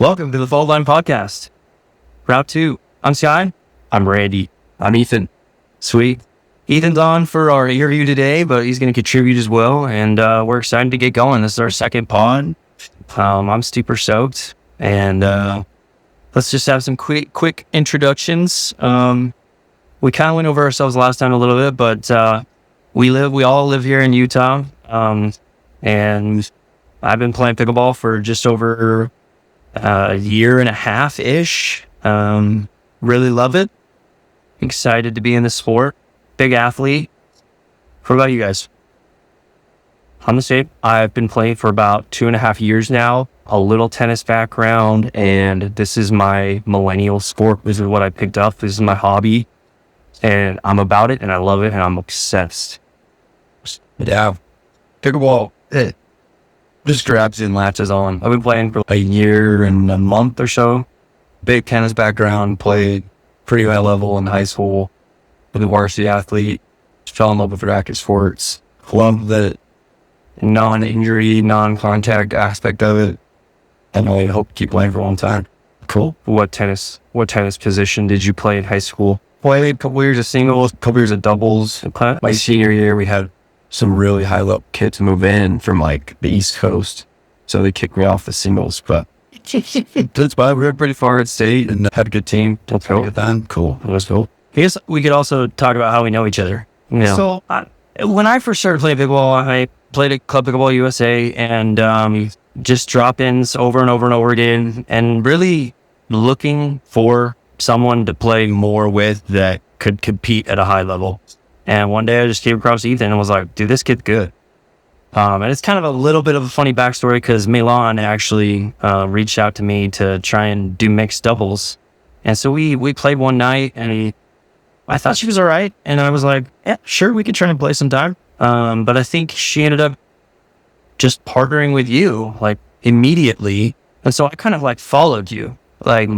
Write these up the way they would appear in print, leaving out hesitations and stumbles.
Welcome to the Fault Line Podcast. Route 2. I'm Sky. I'm Randy. I'm Ethan. Sweet. Ethan's on for our interview today, but he's going to contribute as well, and we're excited to get going. This is our second pod. I'm super stoked, and let's just have some quick introductions. We kind of went over ourselves last time a little bit, but we all live here in Utah, and I've been playing pickleball for just over a year and a half-ish. Really love it. Excited to be in the sport. Big athlete. What about you guys? I'm the same. I've been playing for about 2.5 years now. A little tennis background, and this is my millennial sport. This is what I picked up. This is my hobby, and I'm about it, and I love it, and I'm obsessed. Yeah. Pickleball, it just grabs and latches on. I've been playing for a year and a month or so. Big tennis background, played pretty high level in high school. Was a varsity athlete. Fell in love with racket sports. Love the non-injury, non-contact aspect of it. And I hope to keep playing for a long time. Cool. What tennis position did you play in high school? Played a couple years of singles, a couple years of doubles. My senior year, we had some really high level kids move in from like the East Coast. So they kicked me off the singles, but that's why we were pretty far at state and had a good team. That's cool. Cool. That's cool. I guess we could also talk about how we know each other. You know, so when I first started playing pickleball, I played at Club Pickleball USA and just drop-ins over and over and over again, and really looking for someone to play more with that could compete at a high level. And one day I just came across Ethan and was like, dude, this kid's good. And it's kind of a little bit of a funny backstory because Milan actually reached out to me to try and do mixed doubles. And so we played one night, and I thought she was all right. And I was like, yeah, sure, we could try and play sometime. But I think she ended up just partnering with you like immediately. And so I kind of like followed you, like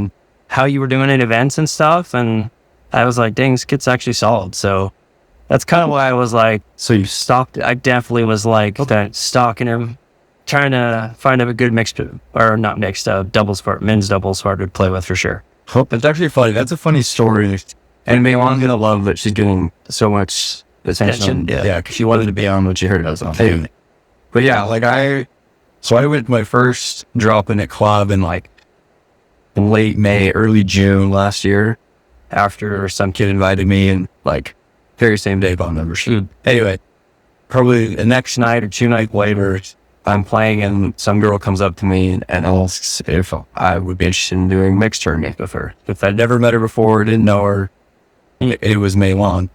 how you were doing at events and stuff. And I was like, dang, this kid's actually solid. So that's kind of why I was like, so you stopped it. I definitely was like, okay, stalking him, trying to find a good mixed, or not mixed, doubles part, men's doubles part to play with for sure. It's actually funny. That's a funny story. And Milan's gonna love that she's getting so much attention. Yeah, because she wanted to be on what she heard us on. Hey. But yeah, like I went to my first drop-in at club in like late May, early June last year, after some kid invited me, and like very same day bought membership. Anyway, probably the next night or 2 nights later, I'm playing and some girl comes up to me and asks if I would be interested in doing mixed tournament with her. If I'd never met her before, didn't know her, it was Milan.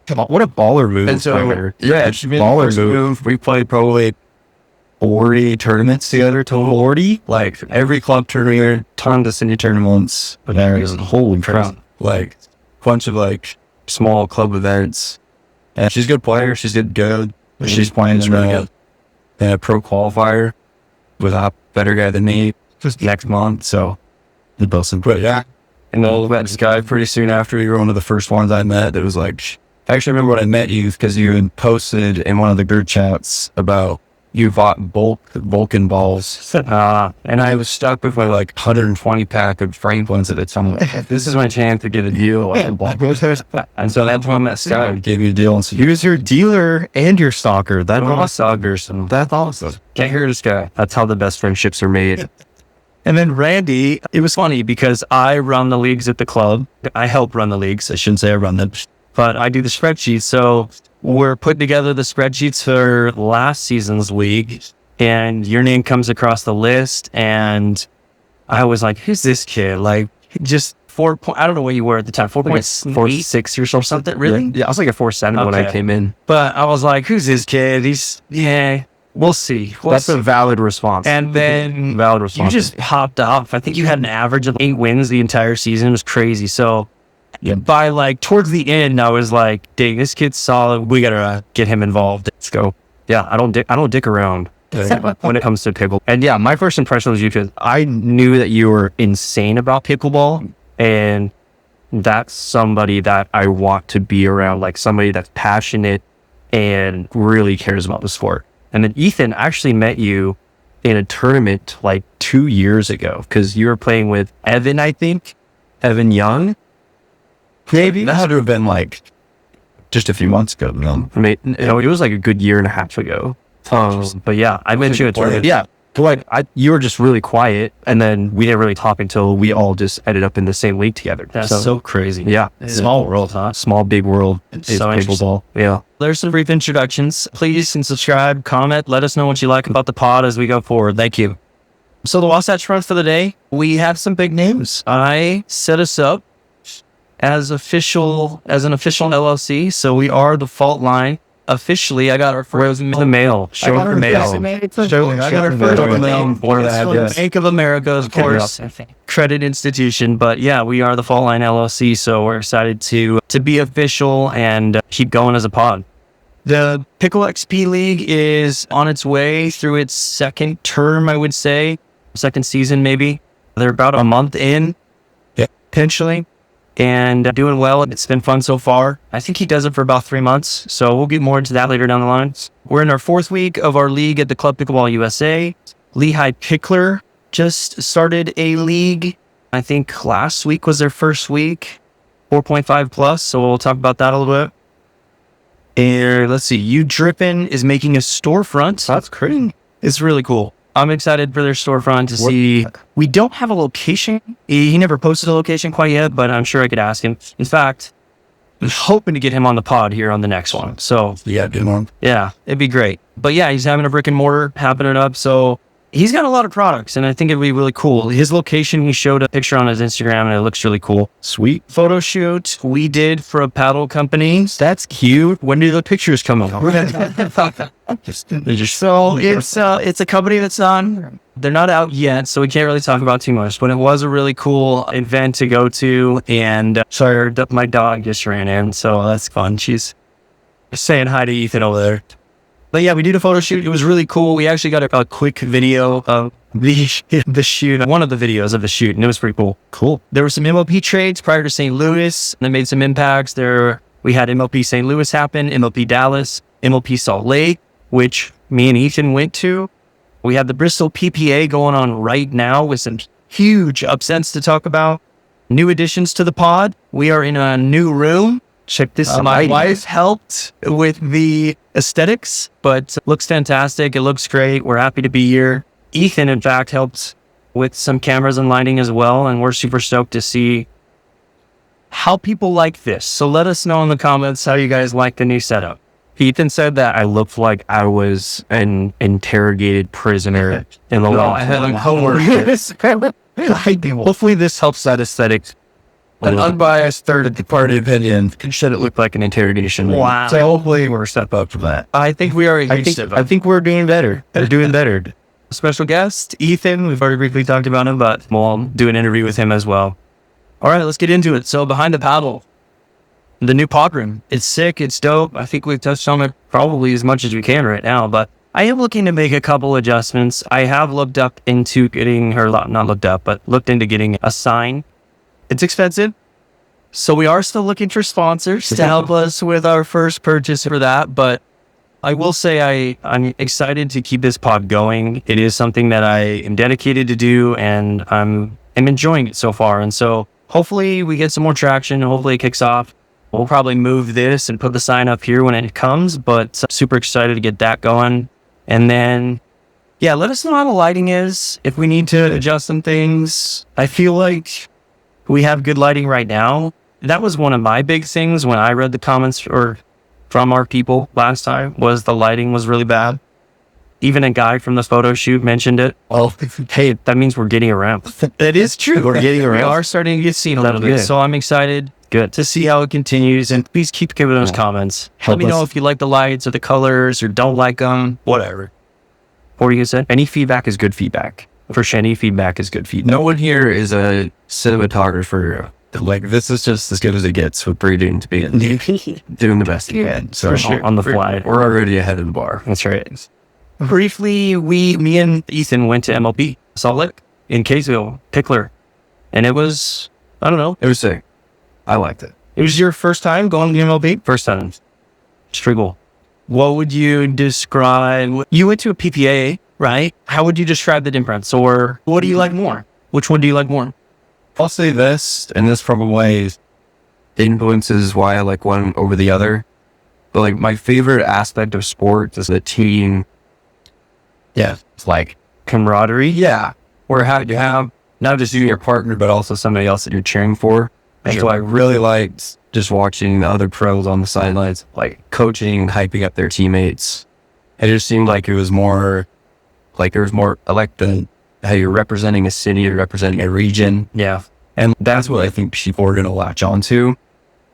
Come on, what a baller move. And so, yeah, she made baller move. We played probably 40 tournaments together, total 40. Like every club tournament, tons of city tournaments. But there is holy crap. Like a bunch of like small club events. And she's a good player. She's good. She's playing in a pro qualifier with a better guy than me just next month. So, but yeah. And I met this guy pretty soon after. You were one of the first ones I met. That was like, I actually remember when I met you because you had posted in one of the group chats about you bought Vulcan balls. And I was stuck with my like 120 pack of Franklins at the time. This is my chance to get a deal. And so that's when I met Scott. Gave you a deal. And so he was your dealer and your stalker. That's awesome. That's awesome. Can't hear this guy. That's how the best friendships are made. And then Randy, it was funny because I run the leagues at the club. I help run the leagues. I shouldn't say I run them, but I do the spreadsheets. So we're putting together the spreadsheets for last season's league, and your name comes across the list. And I was like, who's this kid? Like just 4 point, I don't know what you were at the time, 4.46 or something. Really? Yeah, I was like a 4.7 when I came in. But I was like, who's this kid? We'll see. That's a valid response. And then you just hopped off. I think you had an average of 8 wins the entire season. It was crazy. So by like towards the end, I was like, dang, this kid's solid. We gotta get him involved. Let's go. Yeah, I don't dick around when it comes to pickleball. And yeah, my first impression was you because I knew that you were insane about pickleball, and that's somebody that I want to be around, like somebody that's passionate and really cares about the sport. And then Ethan actually met you in a tournament like 2 years ago, because you were playing with Evan, I think. Evan Young. Maybe. That had to have been like just a few months ago. No, it was like a good year and a half ago. But yeah, I met you at tournament. Yeah. Like you were just really quiet, and then we didn't really talk until we all just ended up in the same league together. That's so crazy. Yeah, small world, huh? Small big world. It's so pickleball. Yeah. There's some brief introductions. Please subscribe, comment, let us know what you like about the pod as we go forward. Thank you. So the Wasatch Front for the day, we have some big names. I set us up as an official LLC, so we are the Fault Line. Officially, I got our first mail. Show the mail. I got our first mail. Bank of America, of course, credit institution. But yeah, we are the Fault Line LLC, so we're excited to be official and keep going as a pod. The Pickle XP League is on its way through its second term, I would say. Second season, maybe. They're about a month in, potentially. And doing well. It's been fun so far. I think he does it for about 3 months, so we'll get more into that later down the line. We're in our 4th week of our league at the Club Pickleball USA. Lehigh Pickler just started a league. I think last week was their first week, 4.5 plus, so we'll talk about that a little bit. And let's see, U Drippin is making a storefront. That's crazy. It's really cool. I'm excited for their storefront to see. We don't have a location. He never posted a location quite yet, but I'm sure I could ask him. In fact, I'm hoping to get him on the pod here on the next one. So yeah, good one. Yeah, it'd be great. But yeah, he's having a brick and mortar happening up. So he's got a lot of products, and I think it'd be really cool. His location, he showed a picture on his Instagram, and it looks really cool. Sweet. Photo shoot we did for a paddle company. That's cute. When do the pictures come out? So it's a company that's on. They're not out yet, so we can't really talk about too much. But it was a really cool event to go to, and sorry, my dog just ran in, so that's fun. She's saying hi to Ethan over there. But yeah, we did a photo shoot. It was really cool. We actually got a quick video of the shoot, one of the videos of the shoot, and it was pretty cool. Cool. There were some MLP trades prior to St. Louis. They made some impacts there. We had MLP St. Louis happen, MLP Dallas, MLP Salt Lake, which me and Ethan went to. We have the Bristol PPA going on right now with some huge upsets to talk about. New additions to the pod. We are in a new room. Check this out. My wife helped with the aesthetics, but it looks fantastic. It looks great. We're happy to be here. Ethan, in fact, helped with some cameras and lighting as well, and we're super stoked to see how people like this. So let us know in the comments how you guys like the new setup. Ethan said that I looked like I was an interrogated prisoner in the law. I had homework. Hopefully this helps that aesthetic. An unbiased third-party opinion said it looked like an interrogation. Wow. So hopefully we're a step up from that. I think we are. I think we're doing better. We're doing better. Special guest, Ethan. We've already briefly talked about him, but we'll do an interview with him as well. All right, let's get into it. So behind the paddle, the new pod room. It's sick. It's dope. I think we've touched on it probably as much as we can right now, but I am looking to make a couple adjustments. I have looked into getting a sign. It's expensive. So we are still looking for sponsors to help us with our first purchase for that. But I will say I'm excited to keep this pod going. It is something that I am dedicated to do, and I'm enjoying it so far. And so hopefully we get some more traction. Hopefully it kicks off. We'll probably move this and put the sign up here when it comes, but super excited to get that going. And then, yeah, let us know how the lighting is. If we need to adjust some things, I feel like we have good lighting right now. That was one of my big things when I read the comments from our people last time, was the lighting was really bad. Even a guy from the photo shoot mentioned it. Well, hey, that means we're getting around. It is true. We're getting around. We are starting to get seen a little bit. So I'm excited to see how it continues. And please keep giving those comments. Let me know if you like the lights or the colors or don't like them, whatever. What were you going to say? Any feedback is good feedback. For sure, any feedback is good feedback. No one here is a cinematographer. Like, this is just as good as it gets with breeding to be doing the best you can. So sure. On the fly. We're already ahead of the bar. That's right. Briefly, me and Ethan went to MLP Salt Lake in Kaysville, Pickler. And it was, I don't know. It was sick. I liked it. It was your first time going to MLP? First time. It's pretty cool. What would you describe? You went to a PPA right? How would you describe the difference? Or what do you like more? Which one do you like more? I'll say this, and this probably influences why I like one over the other. But like my favorite aspect of sports is the team. Yeah, it's like camaraderie. Yeah, where you have not just you and your partner, but also somebody else that you're cheering for. And so I really liked just watching the other pros on the sidelines, like coaching, hyping up their teammates. It just seemed like it was more, like there was more, I like how you're representing a city, you're representing a region. Yeah. And that's what I think people are going to latch on to.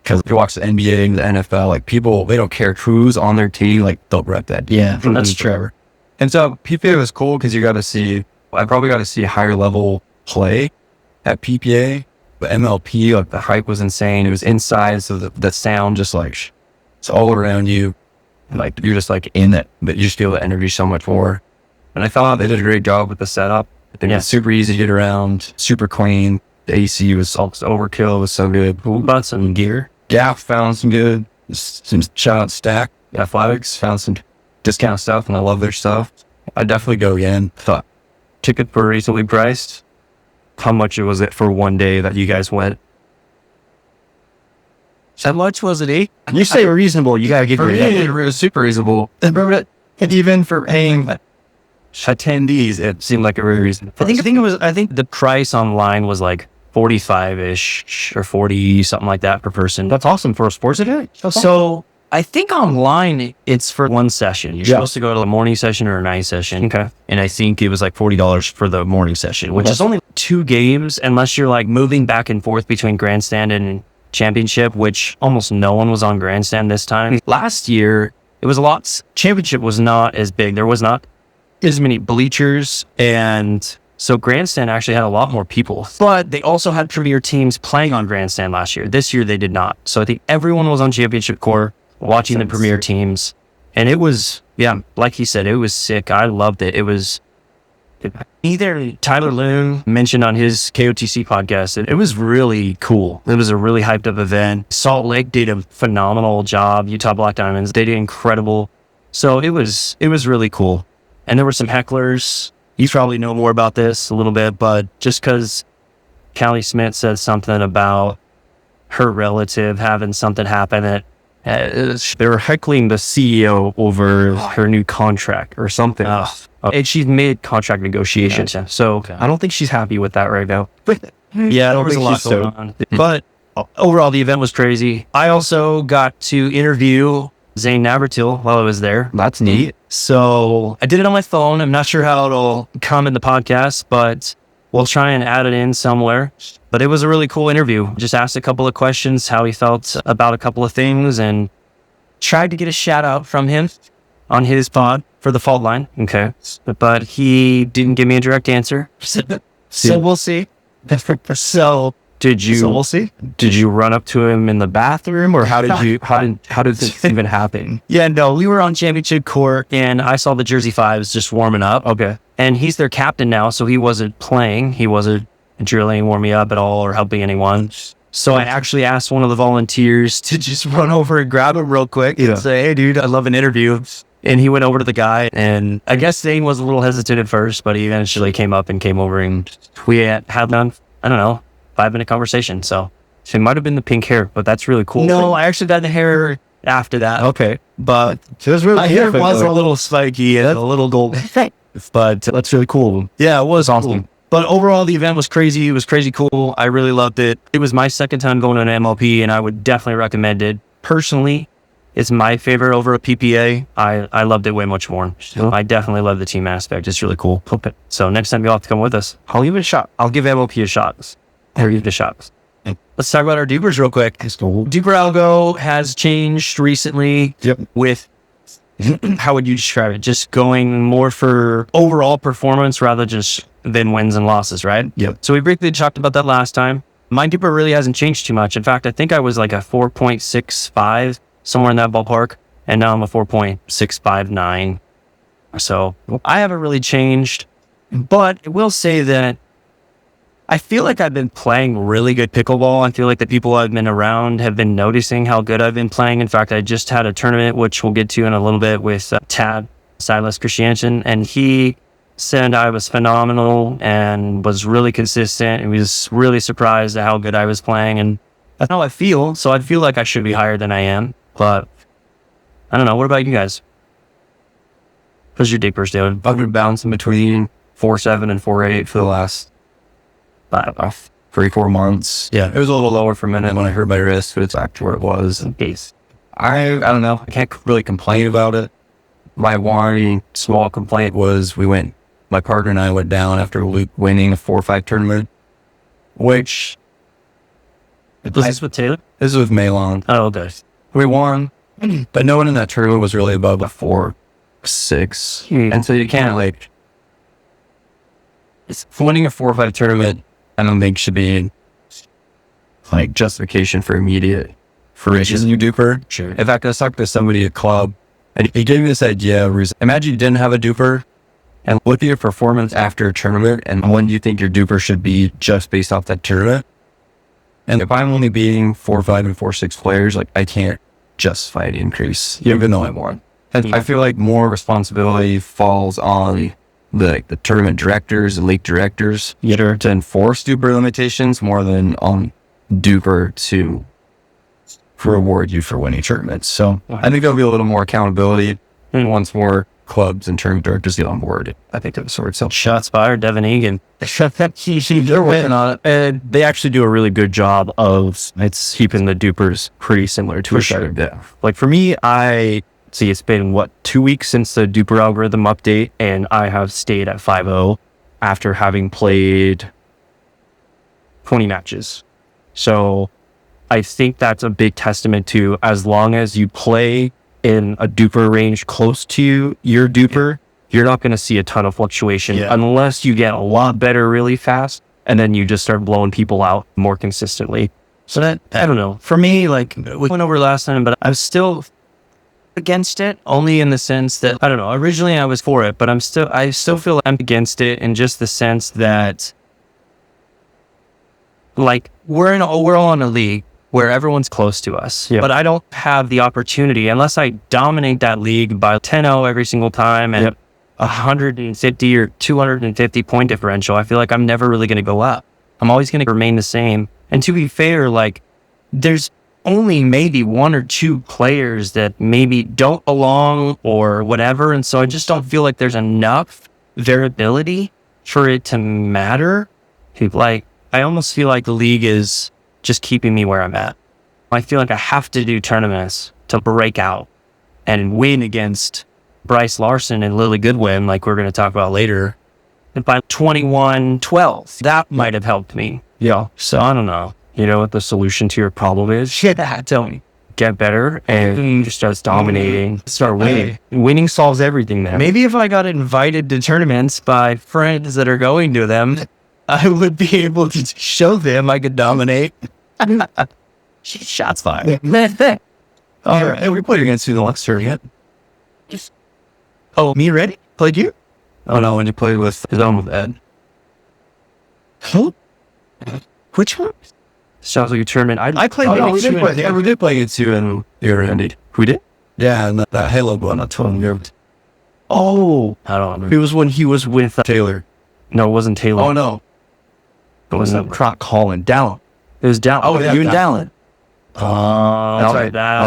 Because if you watch the NBA and the NFL, like people, they don't care who's on their team, like they'll rep that. Yeah, that's true. And so PPA was cool because I probably got to see higher level play at PPA. But MLP, like the hype was insane. It was inside, so the sound just like, it's all around you. Like you're just like in it, but you just feel the energy so much more. And I thought they did a great job with the setup. I think it was super easy to get around, super clean. The AC was overkill, was so good. What about some gear? Yeah, found some good, some shout out Stack Athletics, found some discount stuff, and I love their stuff. I'd definitely go again. Thought tickets were reasonably priced. How much was it for one day that you guys went? How much was it? You say reasonable, you gotta give me it was super reasonable. And even for paying attendees, it seemed like a very reasonable price. I think the price online was like 45-ish or 40, something like that per person. That's awesome for a sports event. So I think online it's for one session. You're supposed to go to a morning session or a night session. Okay. And I think it was like $40 for the morning session, which is only 2 games unless you're like moving back and forth between grandstand and championship, which almost no one was on grandstand this time. Last year, it was a lot. Championship was not as big. There was not as many bleachers, and so grandstand actually had a lot more people, but they also had premier teams playing on grandstand last year. This year they did not. So I think everyone was on championship court watching the premier teams, and it was, like he said, it was sick. I loved it. It was either Tyler Loon mentioned on his KOTC podcast, it was really cool. It was a really hyped up event. Salt Lake did a phenomenal job. Utah Black Diamonds, they did incredible. So it was really cool. And there were some hecklers. You probably know more about this a little bit, but just because Callie Smith said something about her relative having something happen that they were heckling the CEO over her new contract or something. And she's made contract negotiations. Gotcha. So I don't think she's happy with that right now. Yeah, there was a lot going on. But overall, the event was crazy. I also got to interview Zane Navratil while I was there. That's neat. So I did it on my phone. I'm not sure how it'll come in the podcast, but we'll try and add it in somewhere. But it was a really cool interview. Just asked a couple of questions, how he felt about a couple of things, and tried to get a shout out from him on his pod for the fault line. Okay. But he didn't give me a direct answer. So we'll see. So we'll see. Did you run up to him in the bathroom, or how did this even happen? Yeah, no, we were on championship court and I saw the Jersey Fives just warming up. Okay. And he's their captain now, so he wasn't playing. He wasn't drilling, warming up at all, or helping anyone. So I actually asked one of the volunteers to just run over and grab him real quick and say, "Hey dude, I'd love an interview." And he went over to the guy, and I guess Zane was a little hesitant at first, but he eventually came up and came over, and we had done, 5-minute conversation. So it might have been the pink hair, but that's really cool. No, I actually got the hair after that. Okay. But so it was really my hair was a little spiky and a little gold. But that's really cool. Yeah, it was awesome. Cool. But overall, the event was crazy. It was crazy cool. I really loved it. It was my second time going to an MLP, and I would definitely recommend it. Personally, it's my favorite over a PPA. I loved it way much more. I definitely love the team aspect. It's really cool. So next time you'll have to come with us. I'll give it a shot. I'll give MLP a shot. Let's talk about our dupers real quick. Duper algo has changed recently with, how would you describe it? Just going more for overall performance rather than wins and losses, right? Yep. So we briefly talked about that last time. My duper really hasn't changed too much. In fact, I think I was like a 4.65, somewhere in that ballpark. And now I'm a 4.659. So I haven't really changed, but I will say that I feel like I've been playing really good pickleball. I feel like the people I've been around have been noticing how good I've been playing. In fact, I just had a tournament, which we'll get to in a little bit, with Tad Silas Christiansen, and he said I was phenomenal and was really consistent and was really surprised at how good I was playing. And that's how I feel. So I feel like I should be higher than I am. But I don't know. What about you guys? What's your deepers doing? I've been bouncing between 4.7 and 4.8 for the last 3-4 months. Yeah. It was a little lower for a minute when I hurt my wrist, but it's back to where it was. I don't know. I can't really complain about it. My one small complaint was my partner and I went down after winning a 4-5 tournament, which... Was this with Taylor? This is with Malon. Oh, okay. We won, but no one in that tournament was really above a 4-6. And so you can't, winning a 4-5 tournament, I don't think should be, justification for immediate fruition in your duper. Sure. In fact, I was talking to somebody at club, and he gave me this idea. Imagine you didn't have a duper, and look at your performance after a tournament, and when you think your duper should be just based off that tournament. And if I'm only beating 4-5 and 4-6 players, I can't justify the increase, even though I won. And I feel like more responsibility falls on the tournament directors and league directors to enforce duper limitations more than on duper to reward you for winning tournaments. So I think there'll be a little more accountability once more clubs and tournament directors get on board. I think that'll sort itself. Shots fired, Devin Egan. They're working on it. And they actually do a really good job of keeping the dupers pretty similar to each other. Yeah. For me, it's been 2 weeks since the duper algorithm update, and I have stayed at 5.0 after having played 20 matches. So I think that's a big testament to, as long as you play in a duper range close to your duper, you're not going to see a ton of fluctuation unless you get a lot better really fast, and then you just start blowing people out more consistently. So that, I don't know. For me, we went over last time, but I was still against it, only in the sense that, I don't know, originally I was for it, but I still feel I'm against it in just the sense that, we're all in a league where everyone's close to us, but I don't have the opportunity, unless I dominate that league by 10-0 every single time and 150 or 250 point differential. I feel like I'm never really going to go up. I'm always going to remain the same. And to be fair, there's only maybe 1 or 2 players that maybe don't belong or whatever. And so I just don't feel like there's enough variability for it to matter. I almost feel like the league is just keeping me where I'm at. I feel like I have to do tournaments to break out and win against Bryce Larson and Lily Goodwin, like we're going to talk about later. And by 21-12, that might have helped me. Yeah. So I don't know. You know what the solution to your problem is? Tell me. Get better and just start dominating. Start winning. Winning solves everything, man. Maybe if I got invited to tournaments by friends that are going to them, I would be able to show them I could dominate. Shots fired. All right. We played against you the last tournament. Oh, me ready? Played you? Oh, no, when you played with Ed. Who? Which one? Sounds like a tournament. I played we did play against you in the Indeed. We did? Yeah, and that Halo one, I told him. Oh, I don't remember. It was when he was with Taylor. No, it wasn't Taylor. Oh, no. It wasn't Croc Colin. Dallin. It was Dallin. Oh, yeah, you and Dallin. Oh, that's right. That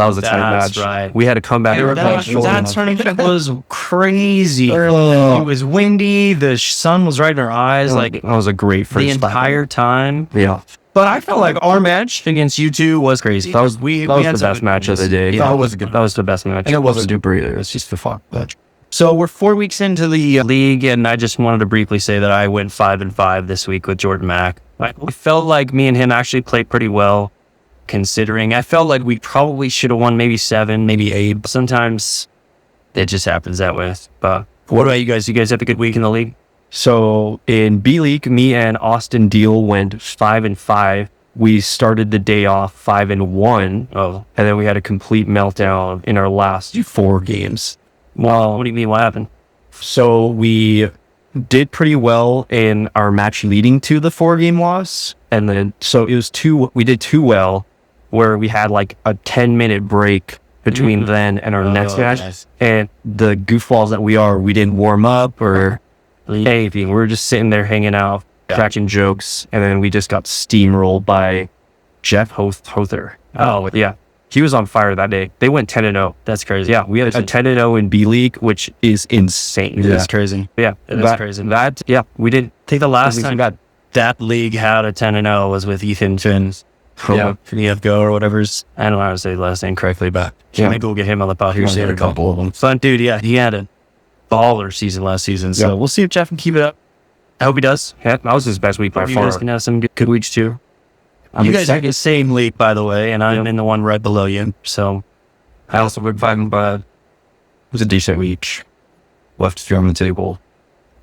was a tight match. Right. We had to come back. That tournament was crazy. It was windy. The sun was right in our eyes. That was a great first. The entire time. Yeah. But I felt like our match against you two was crazy. That was the best match of the day. Yeah, that was the best match. And it wasn't duper either. It's just the fun match. So we're 4 weeks into the league, and I just wanted to briefly say that I went 5-5 this week with Jordan Mack. I felt like me and him actually played pretty well, considering I felt like we probably should have won maybe 7, maybe 8. Sometimes it just happens that way. But what about you guys? You guys have a good week in the league? So in B League, me and Austin Deal went 5-5. We started the day off 5-1. And then we had a complete meltdown in our last 4 games. Well, what do you mean? What happened? So we did pretty well in our match leading to the 4-game loss. And then, so it was we did too well, where we had like a 10-minute break between then and our next match. Nice. And the goofballs that we didn't warm up or anything. We were just sitting there hanging out, cracking jokes, and then we just got steamrolled by Jeff Hother. Oh, yeah. He was on fire that day. They went 10-0. That's crazy. Yeah, we had a 10-0 in B League, which is insane. That's crazy. Yeah, that's crazy. We did. I think the last time that league had a 10-0 was with Ethan Finn's. EFGO or whatever's. I don't know how to say the last name correctly, but maybe we'll get him on the pod here. He had a couple of them. Fun dude, yeah. He had a baller season last season, so we'll see if Jeff can keep it up. I hope he does. Yeah, that was his best week by far. You guys can have some good weeks too. You guys are in the same league, by the way, and I'm in the one right below you. So I also would find it was a decent week. Left a few on the table.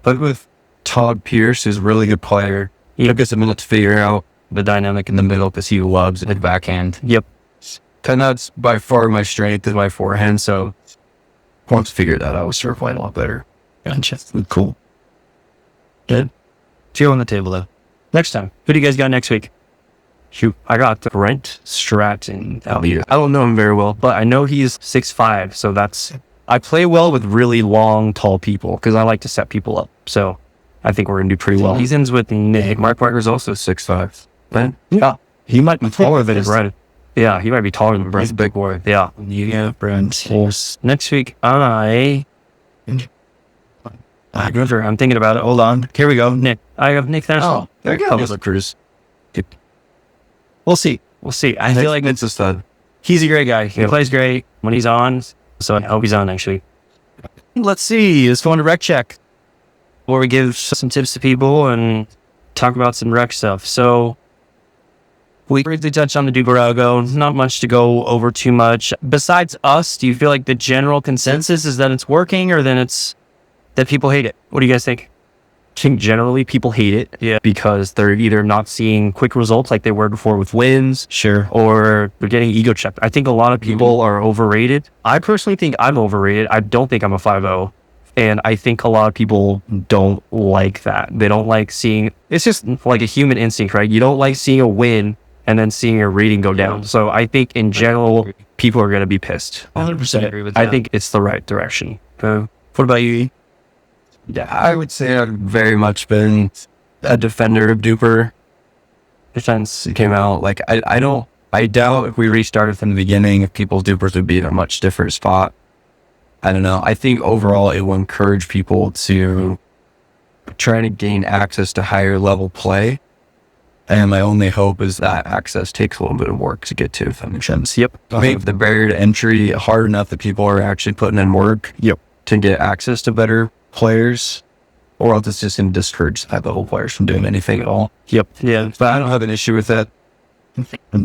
But with Todd Pierce, who's a really good player, he took us a minute to figure out the dynamic in the middle because he loves his backhand. Yep. And that's by far my strength is my forehand, so once I figured that out, I was start playing a lot better. Gotcha. Cool. Good. 2 on the table, though. Next time. Who do you guys got next week? Shoot, I got Brent Stratton out here. I don't know him very well, but I know he's 6'5", so I play well with really long, tall people because I like to set people up. So I think we're going to do pretty well. He's in with Nick. Mark Parker's also 6'5". Ben? Yeah. He might be taller than Brent. Yeah, he might be taller than Brent. He's a big boy. Yeah. Brent. Next week, I'm thinking about it. Hold on. Here we go. Nick. I have Nick there. Oh, there you go. Cruz. We'll see. I feel like it's a stud. He's a great guy. He plays great when he's on. So I hope he's on next week. Let's see. Let's go on to rec check, where we give some tips to people and talk about some rec stuff. So we briefly touched on the Duper algo. Not much to go over too much. Besides us, do you feel like the general consensus is that it's working, or then it's that people hate it? What do you guys think? I think generally people hate it because they're either not seeing quick results like they were before with wins, or they're getting ego checked. I think a lot of people are overrated. I personally think I'm overrated. I don't think I'm a 5-0. And I think a lot of people don't like that. They don't like seeing, it's just like a human instinct, right? You don't like seeing a win and then seeing your rating go down. So I think in general, people are going to be pissed. 100% agree with that. I think it's the right direction. What about you? Yeah, I would say I've very much been a defender of Duper since it came out. Like, I doubt if we restarted from the beginning, if people's Dupers would be in a much different spot. I don't know. I think overall it will encourage people to try to gain access to higher level play. And my only hope is that access takes a little bit of work to get to, if that makes sense. Yep. Make the barrier to entry hard enough that people are actually putting in work to get access to better players, or else it's just going to discourage high level players from doing anything at all. Yep. Yeah. But I don't have an issue with that.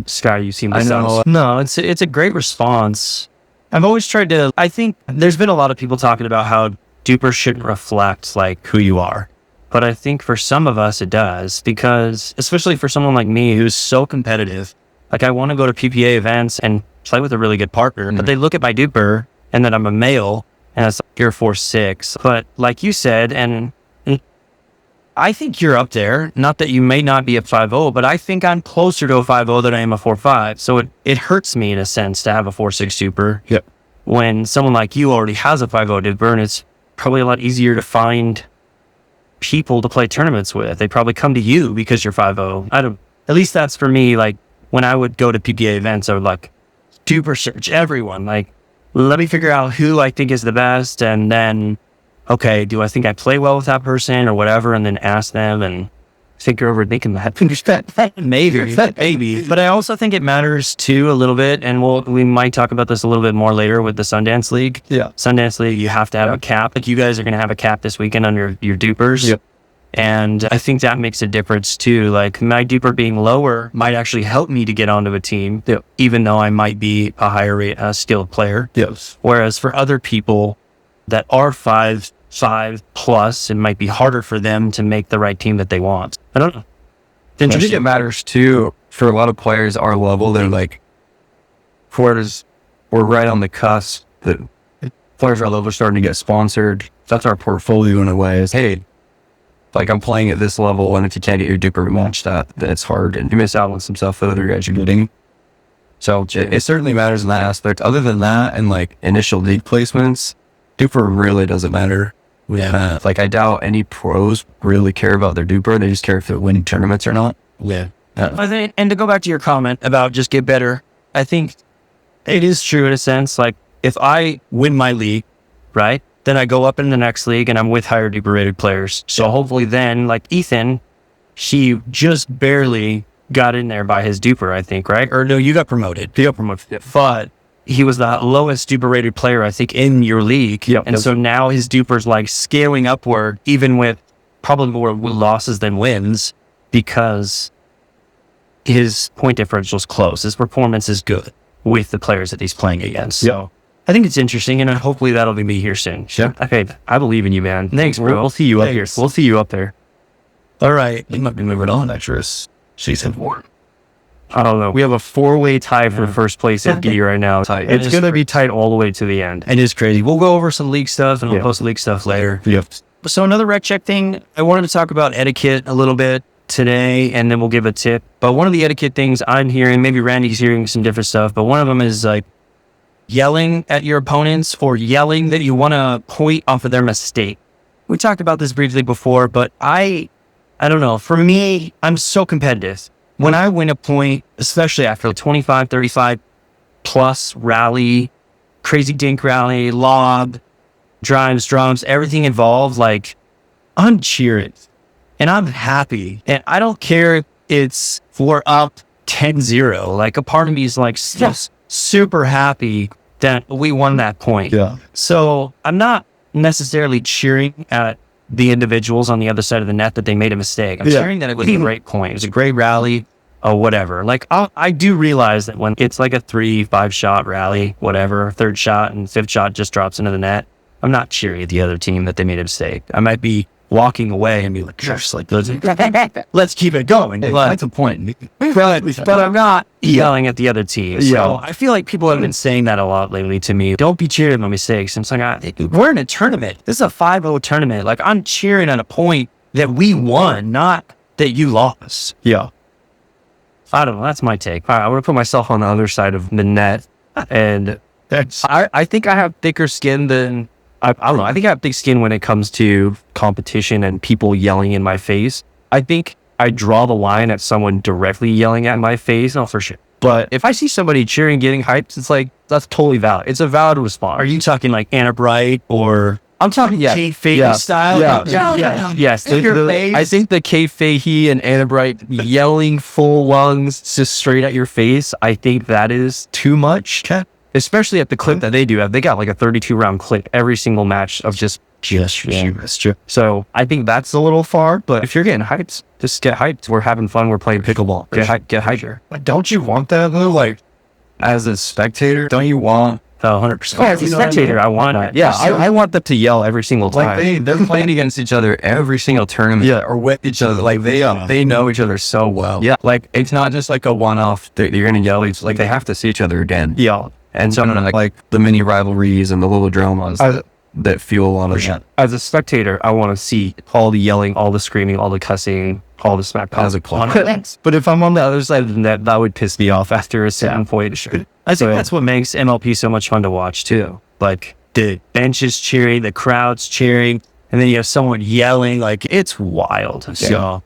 Sky, you seem to know. No, it's a great response. I've always tried to, I think there's been a lot of people talking about how Duper shouldn't reflect like who you are. But I think for some of us it does, because especially for someone like me who's so competitive, like I want to go to PPA events and play with a really good partner, but they look at my Duper and then I'm a male and it's like, you're 4'6". But like you said, and I think you're up there. Not that you may not be a 5'0", but I think I'm closer to a 5'0" than I am a 4'5". So it hurts me in a sense to have a 4'6" Duper. Yep. When someone like you already has a 5'0" Duper, and it's probably a lot easier to find people to play tournaments with. They probably come to you because you're 5'0". At least that's for me. Like when I would go to PPA events, I would like Duper search everyone. Like, let me figure out who I think is the best, and then, okay, do I think I play well with that person or whatever, and then ask them and think you're overthinking that. Maybe. But I also think it matters too a little bit, and we might talk about this a little bit more later with the Sundance League. Yeah. Sundance League, you have to have a cap. Like you guys are going to have a cap this weekend on your Dupers. Yep. And I think that makes a difference too. Like my Duper being lower might actually help me to get onto a team, even though I might be a higher rate skilled player. Yes. Whereas for other people that are 5 plus, it might be harder for them to make the right team that they want. I don't know. I think it matters too for a lot of players our level. They're like, we're right on the cusp that players our level are starting to get sponsored. That's our portfolio in a way. Is hey, like I'm playing at this level, and if you can't get your Duper to match that, then it's hard, and you miss out on some stuff that other guys are getting. So it certainly matters in that aspect. Other than that, and like initial league placements, duper really doesn't matter. Yeah. Like I doubt any pros really care about their duper. They just care if they're winning tournaments or not. Yeah. I think, and to go back to your comment about just get better, I think it is true in a sense. Like if I win my league, right, then I go up in the next league and I'm with higher duper rated players. So hopefully then, like Ethan, she just barely got in there by his duper, I think, right? Or no, you got promoted. You got promoted. But he was the lowest duper rated player, I think, in your league. Yep. And so now his duper's like scaling upward, even with probably more losses than wins, because his point differential is close. His performance is good with the players that he's playing against. So I think it's interesting, and hopefully that'll be here soon. Sure. Okay, I believe in you, man. Thanks, bro. We'll see you up here. We'll see you up there. All right. We might be moving on after season 4. I don't know. We have a 4-way tie for first place in D right now. It's going to be tight all the way to the end. It is crazy. We'll go over some league stuff and we'll post league stuff later. Yep. So another rec check thing, I wanted to talk about etiquette a little bit today, and then we'll give a tip. But one of the etiquette things I'm hearing, maybe Randy's hearing some different stuff, but one of them is like yelling at your opponents or yelling that you want to point off of their mistake. We talked about this briefly before, but I don't know. For me, I'm so competitive. When I win a point, especially after a 25, 35 plus rally, crazy dink rally, lob, drives, drums, everything involved, like I'm cheering and I'm happy. And I don't care if it's we're up 10-0. Like a part of me is like just super happy that we won that point. Yeah. So I'm not necessarily cheering at the individuals on the other side of the net that they made a mistake. I'm cheering that it was a great point. It was a great rally or whatever. Like I do realize that when it's like a 3-5 shot rally, whatever, third shot and fifth shot just drops into the net, I'm not cheering at the other team that they made a mistake. I might be walking away and be like, just like, let's keep it going. That's a point. But I'm not yelling at the other team. So I feel like people have been saying that a lot lately to me. Don't be cheering on mistakes. And it's like, we're in a tournament. This is a 5-0 tournament. Like I'm cheering on a point that we won, not that you lost. Yeah. I don't know. That's my take. All right, I'm going to put myself on the other side of the net. And I think I have thicker skin than... I don't know. I think I have thick skin when it comes to competition and people yelling in my face. I think I draw the line at someone directly yelling at my face. No, for sure. But if I see somebody cheering, getting hyped, it's like, that's totally valid. It's a valid response. Are you talking like Anna Bright or... I'm talking Kate Fahey style. Yes. I think the Kate Fahey and Anna Bright yelling full lungs just straight at your face, I think that is too much. Especially at the clip that they do have. They got like a 32 round clip every single match of just that's true. So I think that's a little far, but if you're getting hyped, just get hyped. We're having fun. We're playing pickleball. Get hyped. But don't you want that though? Like as a spectator, don't you want 100%? As a spectator, I want that. Yeah, I want them to yell every single time. Like they're playing against each other every single tournament. Yeah, or with each other. Like they know each other so well. Yeah, like it's not just like a one-off that you're gonna yell. It's like they have to see each other again. Yeah. And so like the mini rivalries and the little dramas that fuel a lot of that. As a spectator, I want to see all the yelling, all the screaming, all the cussing, all the smack. As a club. But if I'm on the other side of the net, that would piss me off after a certain point. Sure. I think that's what makes MLP so much fun to watch too. Like the benches cheering, the crowds cheering, and then you have someone yelling. Like it's wild. Okay. So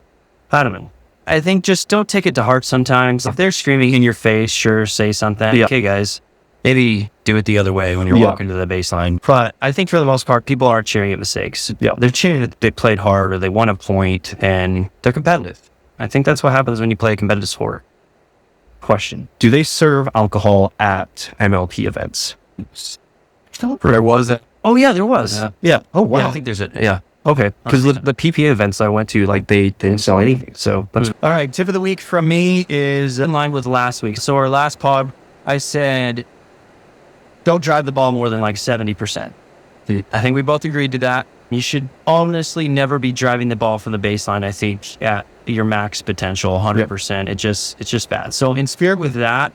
I don't know. I think just don't take it to heart sometimes. If they're screaming in your face, sure, say something. Yeah. Okay, guys. Maybe do it the other way when you're walking to the baseline. But I think for the most part, people aren't cheering at mistakes. Yeah. They're cheering that they played hard or they won a point and they're competitive. I think that's what happens when you play a competitive sport. Question. Do they serve alcohol at MLP events? There was. Oh, yeah, there was. Yeah. Oh, wow. Yeah, I think there's a... Yeah. Okay. Because the PPA events I went to, like, they didn't sell anything. So, all right. Tip of the week from me is in line with last week. So our last pod, I said... Don't drive the ball more than like 70%. I think we both agreed to that. You should honestly never be driving the ball from the baseline, I think, at your max potential, 100%. It's just bad. So in spirit with that,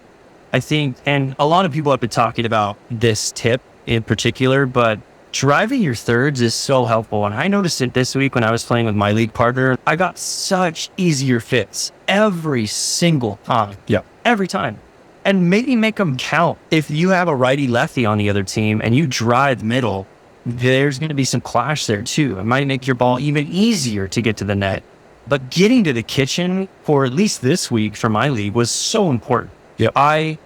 I think, and a lot of people have been talking about this tip in particular, but driving your thirds is so helpful. And I noticed it this week when I was playing with my league partner. I got such easier fits every single time. Yeah. Every time. and maybe make them count. If you have a righty lefty on the other team and you drive middle, there's going to be some clash there too. It might make your ball even easier to get to the net. But getting to the kitchen for at least this week for my league was so important. Yep. I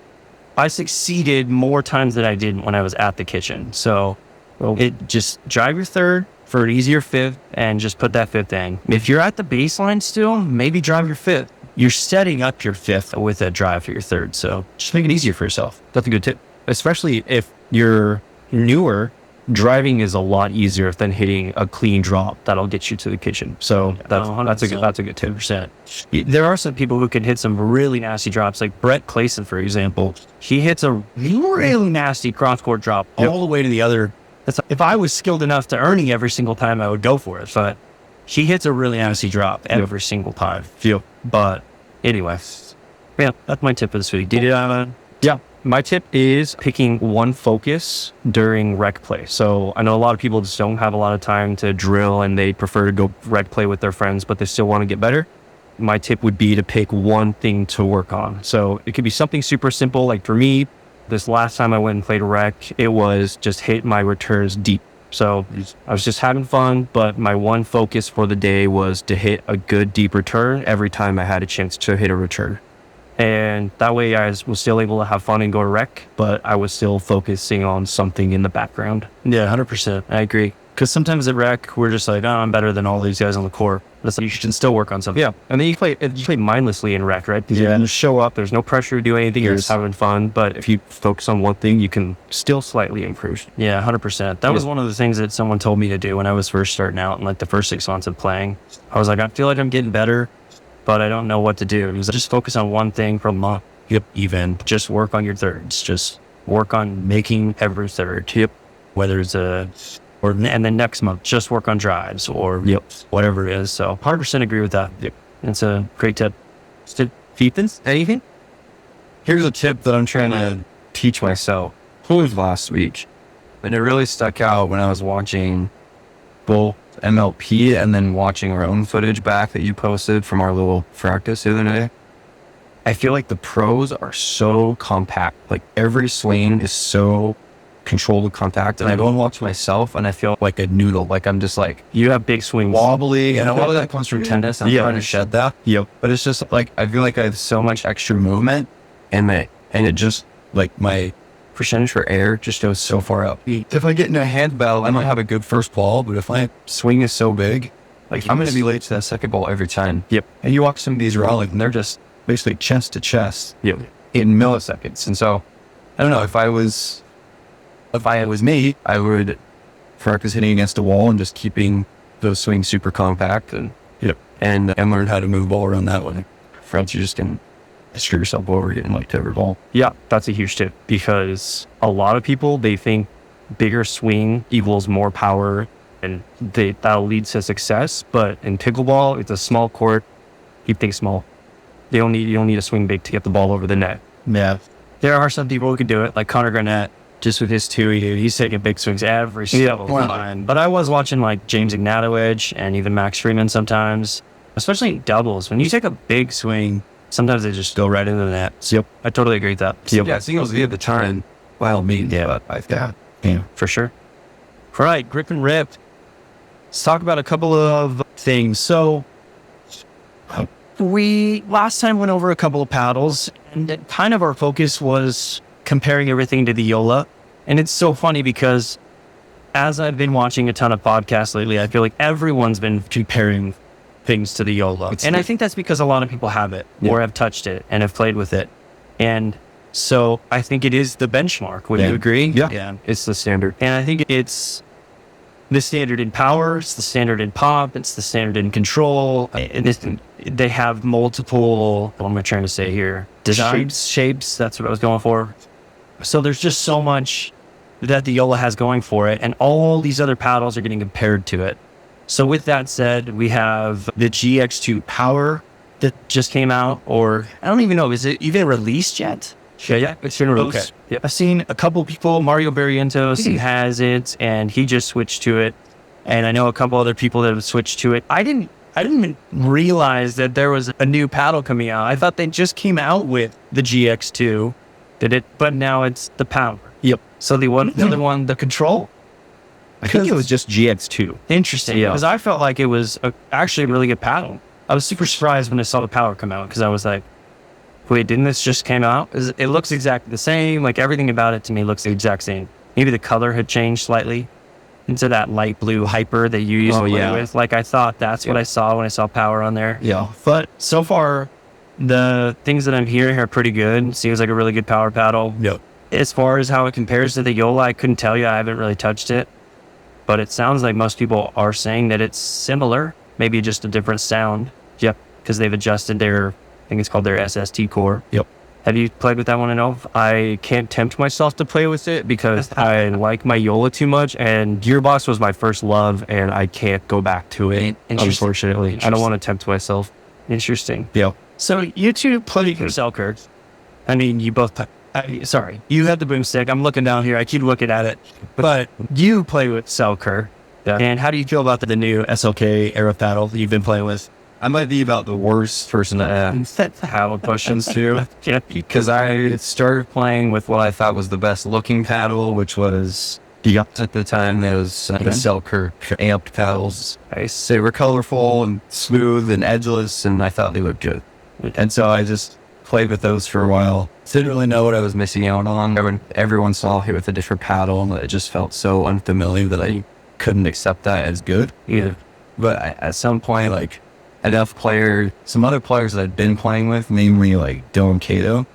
succeeded more times than I did when I was at the kitchen. So it just drive your third for an easier fifth and just put that fifth in. If you're at the baseline still, maybe drive your fifth. You're setting up your fifth with a drive for your third. So just make it easier for yourself. That's a good tip. Especially if you're newer, driving is a lot easier than hitting a clean drop that'll get you to the kitchen. So that's a good tip. 100%. There are some people who can hit some really nasty drops, like Brett Clayson, for example. He hits a really nasty cross-court drop all the way to the other. If I was skilled enough to earning every single time, I would go for it. But he hits a really nasty drop every single time. But anyway, yeah, that's my tip for this week. Did you have a... Yeah. My tip is picking one focus during rec play. So I know a lot of people just don't have a lot of time to drill and they prefer to go rec play with their friends, but they still want to get better. My tip would be to pick one thing to work on. So it could be something super simple. Like for me, this last time I went and played rec, it was just hit my returns deep. So I was just having fun, but my one focus for the day was to hit a good deep return every time I had a chance to hit a return. And that way I was still able to have fun and go to rec, but I was still focusing on something in the background. Yeah, 100%. I agree. Because sometimes at rec, we're just like, oh, I'm better than all these guys on the court. But it's like, you should still work on something. Yeah. And then you play mindlessly in rec, right? Because you just show up. There's no pressure to do anything. You're just having fun. But if you focus on one thing, you can still slightly improve. Yeah, 100%. That was one of the things that someone told me to do when I was first starting out in like the first 6 months of playing. I was like, I feel like I'm getting better, but I don't know what to do. It was just focus on one thing for a month. Even just work on your thirds. Just work on making every third. Whether it's and then next month, just work on drives or whatever it is. So 100% agree with that. It's a great tip. Ethan, anything? Here's a tip that I'm trying to teach myself. It was last week, and it really stuck out when I was watching both MLP and then watching our own footage back that you posted from our little practice the other day. I feel like the pros are so compact. Like every swing is so controlled with contact, and I go and watch myself and I feel like a noodle. Like I'm just like, you have big swings, wobbly, and all that comes from tennis. I'm trying to shed that. But it's just like I feel like I have so much extra movement, and it just like my percentage for air just goes so far up. If I get in a hand battle, I might have a good first ball, but if my swing is so big, like I'm going to be late to that second ball every time. And you watch some of these rallies, and they're just basically chest to chest in milliseconds. And so I don't know, if I was me, I would practice hitting against a wall and just keeping those swings super compact and learn how to move the ball around that way. For else you just can screw yourself over getting like to every ball. Yeah, that's a huge tip, because a lot of people, they think bigger swing equals more power and that'll lead to success. But in pickleball, it's a small court. Keep things small. You don't need to swing big to get the ball over the net. Yeah. There are some people who can do it, like Connor Garnett. Just with his he's taking big swings every single time. But I was watching like James Ignatowicz and even Max Freeman sometimes, especially in doubles. When you take a big swing, sometimes they just go right into the net. I totally agree with that. Yeah, singles at the time, by all means. But for sure. All right, grip and rip. Let's talk about a couple of things. So we last time went over a couple of paddles, and kind of our focus was comparing everything to the Yola. And it's so funny because as I've been watching a ton of podcasts lately, I feel like everyone's been comparing things to the Yola. And I think that's because a lot of people have it or have touched it and have played with it. And so I think it is the benchmark. Would you agree? Yeah. It's the standard. And I think it's the standard in power, it's the standard in pop, it's the standard in control. They have multiple, what am I trying to say here? Shapes, that's what I was going for. So there's just so much that the Yola has going for it, and all these other paddles are getting compared to it. So with that said, we have the GX2 Power that just came out, or I don't even know, is it even released yet? Yeah, it's been released. Okay. I've seen a couple people, Mario Barrientos, he has it, and he just switched to it. And I know a couple other people that have switched to it. I didn't even realize that there was a new paddle coming out. I thought they just came out with the GX2. Did it? But now it's the power. Yep. So the other one, the control. I think it was just GX2. Interesting. Yeah. Because I felt like it was actually a really good paddle. I was super surprised when I saw the power come out because I was like, wait, didn't this just came out? It looks exactly the same. Like everything about it to me looks the exact same. Maybe the color had changed slightly into that light blue hyper that you used to play with. Like I thought that's what I saw when I saw power on there. Yeah. But so far, the things that I'm hearing are pretty good. Seems like a really good power paddle. Yep. As far as how it compares to the Yola, I couldn't tell you. I haven't really touched it. But it sounds like most people are saying that it's similar, maybe just a different sound. Yep. Because they've adjusted their, I think it's called their SST core. Yep. Have you played with that one at all? I can't tempt myself to play with it because I like my Yola too much, and Gearbox was my first love, and I can't go back to it, unfortunately. I don't want to tempt myself. Interesting. Yeah. So you two play with Selkirk. I mean, you both sorry, you have the boomstick. I'm looking down here. I keep looking at it. But you play with Selkirk. Yeah. And how do you feel about the new SLK Aero paddle that you've been playing with? I might be about the worst person to ask paddle questions to. Because I started playing with what I thought was the best looking paddle, which was, at the time, those the Selkirk amped paddles. They were colorful and smooth and edgeless, and I thought they looked good. And so I just played with those for a while. Didn't really know what I was missing out on. Everyone saw me with a different paddle, and it just felt so unfamiliar that I couldn't accept that as good. Yeah. But at some point, like, some other players that I'd been playing with, namely like Dylan Cato,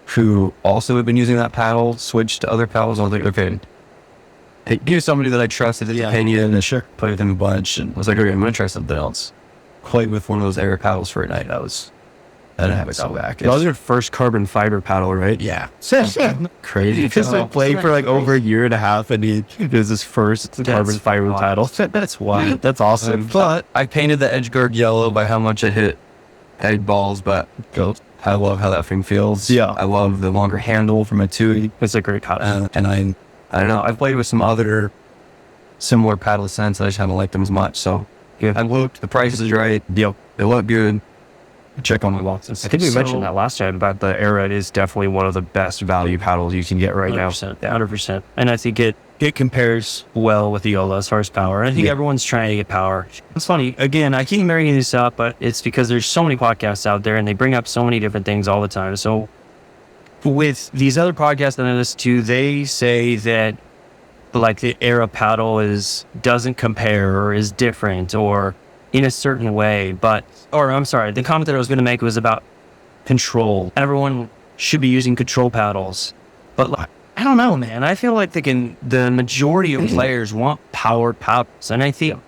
who also had been using that paddle, switched to other paddles. I was like, okay, here's somebody that I trusted his opinion, and played with him a bunch, and I was like, okay, I'm gonna try something else. Played with one of those air paddles for a night. I didn't have it go back. That was your first carbon fiber paddle, right? Yeah. Crazy. Because I played for like over a year and a half, and it was his first carbon fiber paddle. That's wild. That's awesome. But I painted the edge guard yellow by how much I hit head balls, but I love how that thing feels. Yeah. I love the longer handle from a Tui. It's a great paddle. And I don't know, I've played with some other similar paddle scents, I just haven't liked them as much. So I looked, the price is right. Yep. They look good. Check on my boxes. I think we mentioned that last time, but the Era is definitely one of the best value paddles you can get right 100%, now. 100%. And I think it compares well with the Yola as far as power. I think everyone's trying to get power. It's funny. Again, I keep bringing this up, but it's because there's so many podcasts out there and they bring up so many different things all the time. So with these other podcasts that I listen to, they say that like the Era paddle doesn't compare or is different or in a certain way, the comment that I was going to make was about control. Everyone should be using control paddles, but like, I don't know, man. I feel like the majority of players want powered paddles, and I think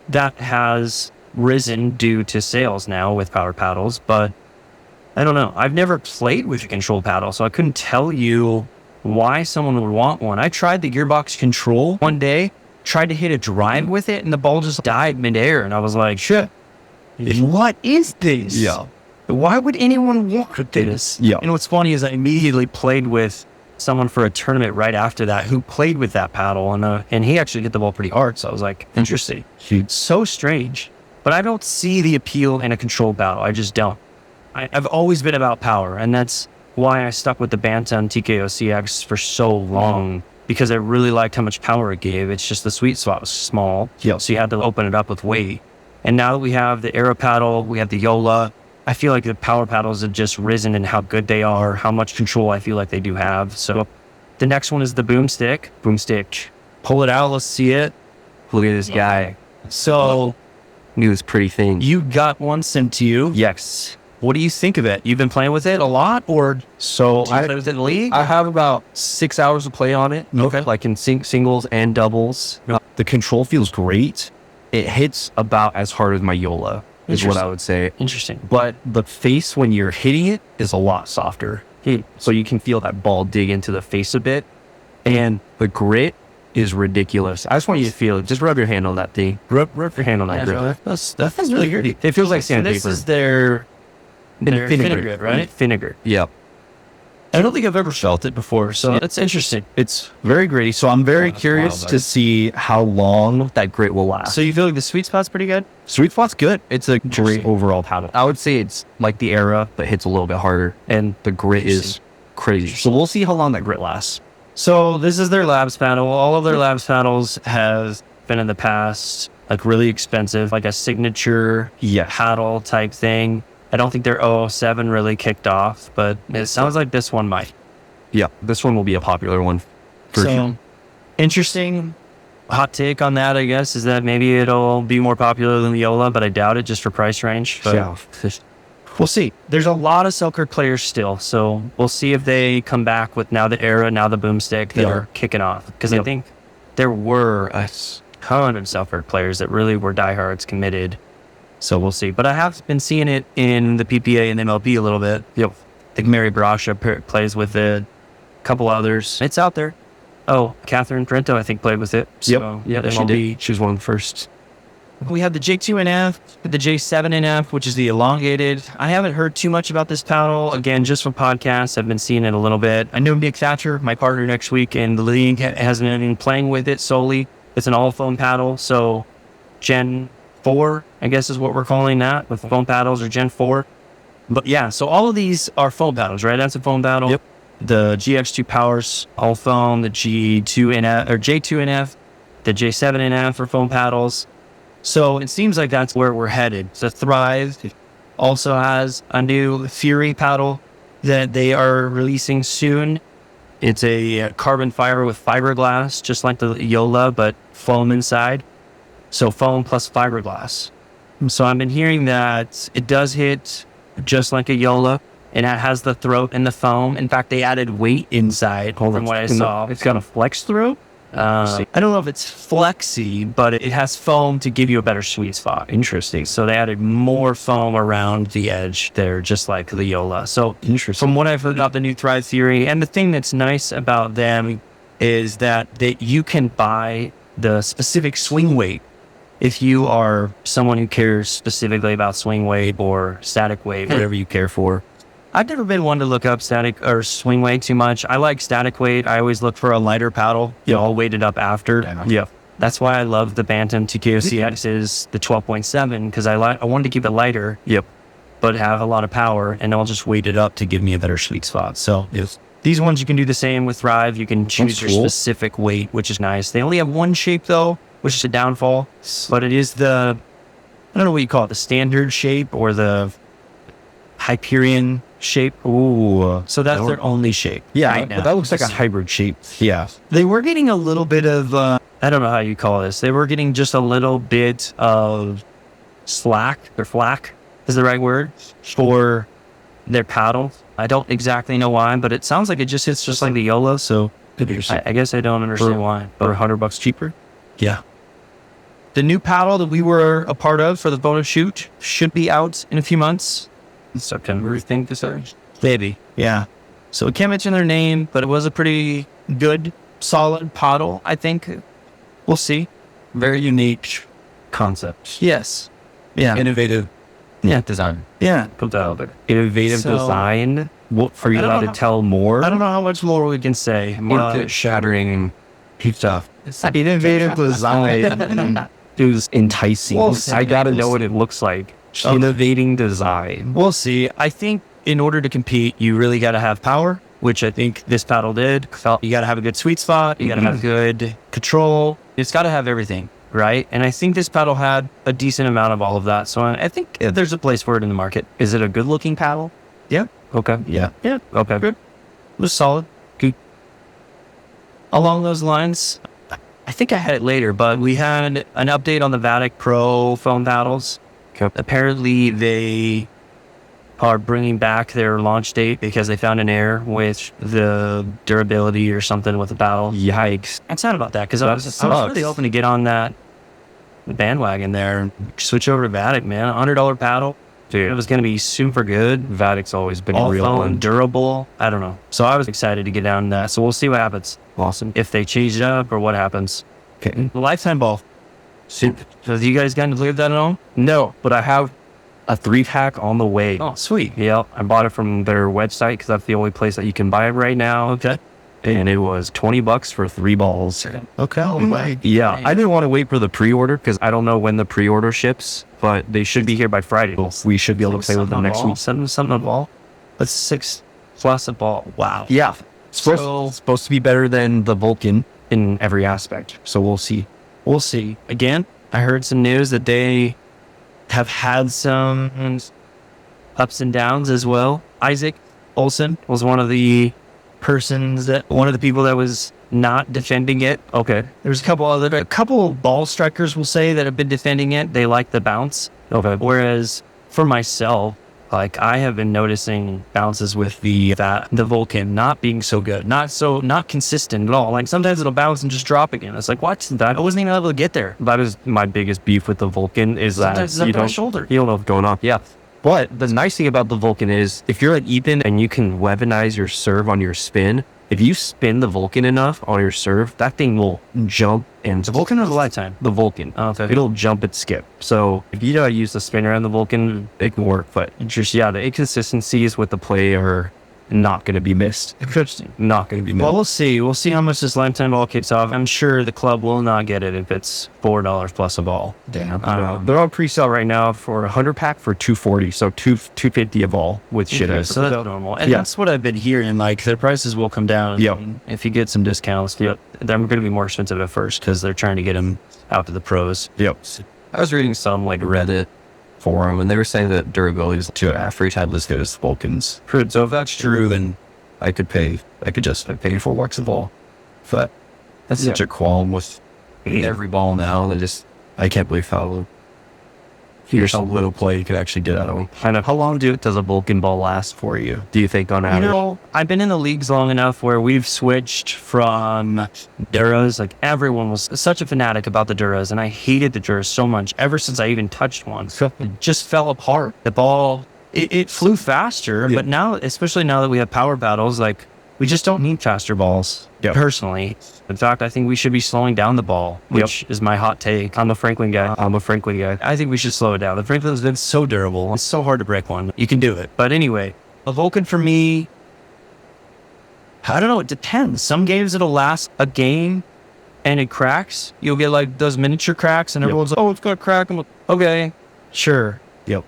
that has risen due to sales now with powered paddles, but I don't know. I've never played with a control paddle, so I couldn't tell you why someone would want one. I tried the Gearbox control one day, tried to hit a drive with it, and the ball just died midair. And I was like, shit, what is this? Yeah. Why would anyone want this? Yeah. And what's funny is I immediately played with someone for a tournament right after that who played with that paddle, and he actually hit the ball pretty hard. So I was like, interesting. So strange. But I don't see the appeal in a control paddle. I just don't. I've always been about power, and that's why I stuck with the Bantam TKO CX for so long. Because I really liked how much power it gave. It's just the sweet spot was small. Yeah. So you had to open it up with weight. And now that we have the Aero paddle, we have the Yola, I feel like the power paddles have just risen in how good they are, how much control I feel like they do have. So the next one is the boomstick. Boomstick. Pull it out. Let's see it. Look at this guy. So He was pretty thin. You got one sent to you. Yes. What do you think of it? You've been playing with it a lot, or so do you play with it in the league? I have about 6 hours of play on it. Okay. Like in singles and doubles. The control feels great. It hits about as hard as my Yola, is what I would say. Interesting. But the face when you're hitting it is a lot softer. So you can feel that ball dig into the face a bit. And the grit is ridiculous. I just want you to feel it. Just rub your hand on that thing. Rub your hand on that grip. That feels really good. It feels like sandpaper. This is their Finnegar, right? Finnegar. Yep. I don't think I've ever felt it before, so that's interesting. It's very gritty, so I'm very curious to see how long that grit will last. So you feel like the sweet spot's pretty good? Sweet spot's good. It's a great overall paddle. I would say it's like the Era, but hits a little bit harder. And the grit is crazy. So we'll see how long that grit lasts. So this is their labs paddle. All of their labs paddles have been in the past like really expensive, like a signature paddle type thing. I don't think their 007 really kicked off, but it sounds like this one might. Yeah, this one will be a popular one. Interesting hot take on that, I guess, is that maybe it'll be more popular than the Yola, but I doubt it just for price range. But we'll see. There's a lot of Selkirk players still, so we'll see if they come back with now the Era, now the Boomstick that are kicking off. Because I think there were a ton of Selkirk players that really were diehards committed. So we'll see. But I have been seeing it in the PPA and MLP a little bit. I think Mary Brasha plays with it. A couple others. It's out there. Oh, Catherine Trento, I think, played with it. So, she did. She was one of the first. We have the J2NF, the J7NF, which is the elongated. I haven't heard too much about this paddle. Again, just from podcasts, I've been seeing it a little bit. I know Nick Thatcher, my partner next week in the league, has been playing with it solely. It's an all-foam paddle, so Gen 4, I guess is what we're calling that, with foam paddles, or Gen 4. But yeah, so all of these are foam paddles, right? That's a foam paddle. Yep. The GX2 Powers, all foam, the G2NF, or J2NF, the J7NF are foam paddles. So it seems like that's where we're headed. So Thrive also has a new Fury paddle that they are releasing soon. It's a carbon fiber with fiberglass, just like the Yola, but foam inside. So foam plus fiberglass. So I've been hearing that it does hit just like a Yola, and it has the throat and the foam. In fact, they added weight inside from what I saw. It's got a flex throat? I don't know if it's flexy, but it has foam to give you a better sweet spot. Interesting. So they added more foam around the edge there, just like the Yola. So from what I've heard about the new Thrive Theory, and the thing that's nice about them is that you can buy the specific swing weight if you are someone who cares specifically about swing weight or static weight, whatever you care for. I've never been one to look up static or swing weight too much. I like static weight. I always look for a lighter paddle. I'll weight it up after. That's why I love the Bantam TKOCX's, the 12.7, because I wanted to keep it lighter, but have a lot of power, and I'll just weight it up to give me a better sweet spot. So these ones, you can do the same with Thrive. You can choose your specific weight, which is nice. They only have one shape, though, which is a downfall, but it is I don't know what you call it, the standard shape or the Hyperion shape. Ooh. So that's their only shape. Yeah, but that looks like a hybrid shape. Yeah. They were getting a little bit of, I don't know how you call this. They were getting just a little bit of slack, or flack is the right word, for their paddle. I don't exactly know why, but it sounds like it just hits just like the Yola, so I guess I don't understand why. But $100 cheaper? Yeah. The new paddle that we were a part of for the photo shoot should be out in a few months. September, I think this is. Maybe, yeah. So we can't mention their name, but it was a pretty good, solid paddle, I think. We'll see. Very unique concept. Yes. Yeah. Innovative design. Yeah. Innovative design. What, are you allowed to tell more? I don't know how much more we can say. Market-shattering stuff. Innovative design is enticing. I gotta know what it looks like. Innovating design. We'll see. I think in order to compete, you really got to have power, which I think this paddle did. You got to have a good sweet spot. You got to have good control. It's got to have everything, right? And I think this paddle had a decent amount of all of that. So I think there's a place for it in the market. Is it a good looking paddle? Yeah. Okay. Yeah. Okay. Good. It was solid. Good. Along those lines, I think I had it later, but we had an update on the Vatic Pro foam paddles. Apparently, they are bringing back their launch date because they found an error with the durability or something with the paddle. Yikes. I'm sad about that because I was really hoping to get on the bandwagon there and switch over to Vatic, man. $100 paddle. Dude, it was going to be super good. Vatic's always been all real foam, durable. I don't know. So I was excited to get down that. So we'll see what happens. Awesome. If they change it up or what happens. Okay. The lifetime ball. So have you guys gotten to look at that at all? No, but I have a 3-pack on the way. Oh, sweet. Yeah, I bought it from their website because that's the only place that you can buy it right now. Okay. And it was $20 for 3 balls. Okay. Yeah, I didn't want to wait for the pre-order because I don't know when the pre-order ships, but they should be here by Friday. We should be able to play with them next week. Something on the ball. That's plus a ball. Wow. Yeah. Supposed to be better than the Vulcan in every aspect. So we'll see. We'll see. Again, I heard some news that they have had some ups and downs as well. Isaac Olsen was one of the people that was not defending it. Okay. There's a couple ball strikers will say that have been defending it. They like the bounce. Okay. Whereas for myself, like I have been noticing bounces with the Vulcan not being so good, not consistent at all. Like sometimes it'll bounce and just drop again. It's like, what? I wasn't even able to get there. That is my biggest beef with the Vulcan is sometimes that you don't know what's going on. Yeah. But the nice thing about the Vulcan is if you're like Ethan and you can weaponize your serve on your spin, if you spin the Vulcan enough on your serve, that thing will jump and... The Vulcan or the Lifetime? The Vulcan. Oh, okay. It'll jump and skip. So if you know how to use the spinner on the Vulcan, it can work. But just, yeah, the inconsistencies with the play are not going to be missed. Interesting. Not going to be missed. Well, we'll see. We'll see how much this Lifetime ball kicks off. I'm sure the club will not get it if it's $4 plus a ball. Damn. They're on pre-sale right now for a 100-pack for $240. So $250 a ball with shit. Okay, so that's normal. And that's what I've been hearing. Like, their prices will come down. Yep. If you get some discounts, they're going to be more expensive at first because they're trying to get them out to the pros. Yep. I was reading some like Reddit forum and they were saying that durability is 2.5 free times as good as Vulcans. So if that's true, then I could just pay $4 a ball. But that's such a qualm with every ball now that I can't believe how little play you could actually get out of them. I know. How long does a Vulcan ball last for you, do you think, on average? I've been in the leagues long enough where we've switched from Duras. Like, everyone was such a fanatic about the Duras, and I hated the Duras so much ever since I even touched one. It just fell apart. The ball, it flew faster, but now, especially now that we have power battles, like, we just don't need faster balls, personally. In fact, I think we should be slowing down the ball, which is my hot take. I'm a Franklin guy. I think we should slow it down. The Franklin's been so durable. It's so hard to break one. You can do it. But anyway, a Vulcan for me, I don't know. It depends. Some games it'll last a game and it cracks. You'll get like those miniature cracks and everyone's like, oh, it's going to crack. I'm like, okay, sure.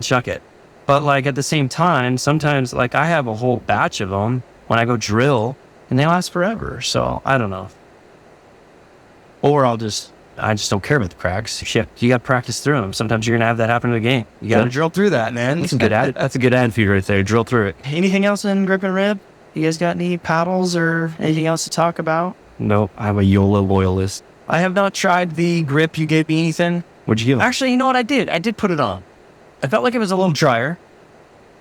Chuck it. But like at the same time, sometimes like I have a whole batch of them when I go drill and they last forever. So I don't know. Or I just don't care about the cracks. Shit, you got to practice through them. Sometimes you're going to have that happen in the game. You got to drill through that, man. That's a good attitude right there. Drill through it. Anything else in grip and rib? You guys got any paddles or anything else to talk about? No, I'm a YOLO loyalist. I have not tried the grip you gave me, Ethan. What'd you give? Actually, you know what I did? I did put it on. I felt like it was a little drier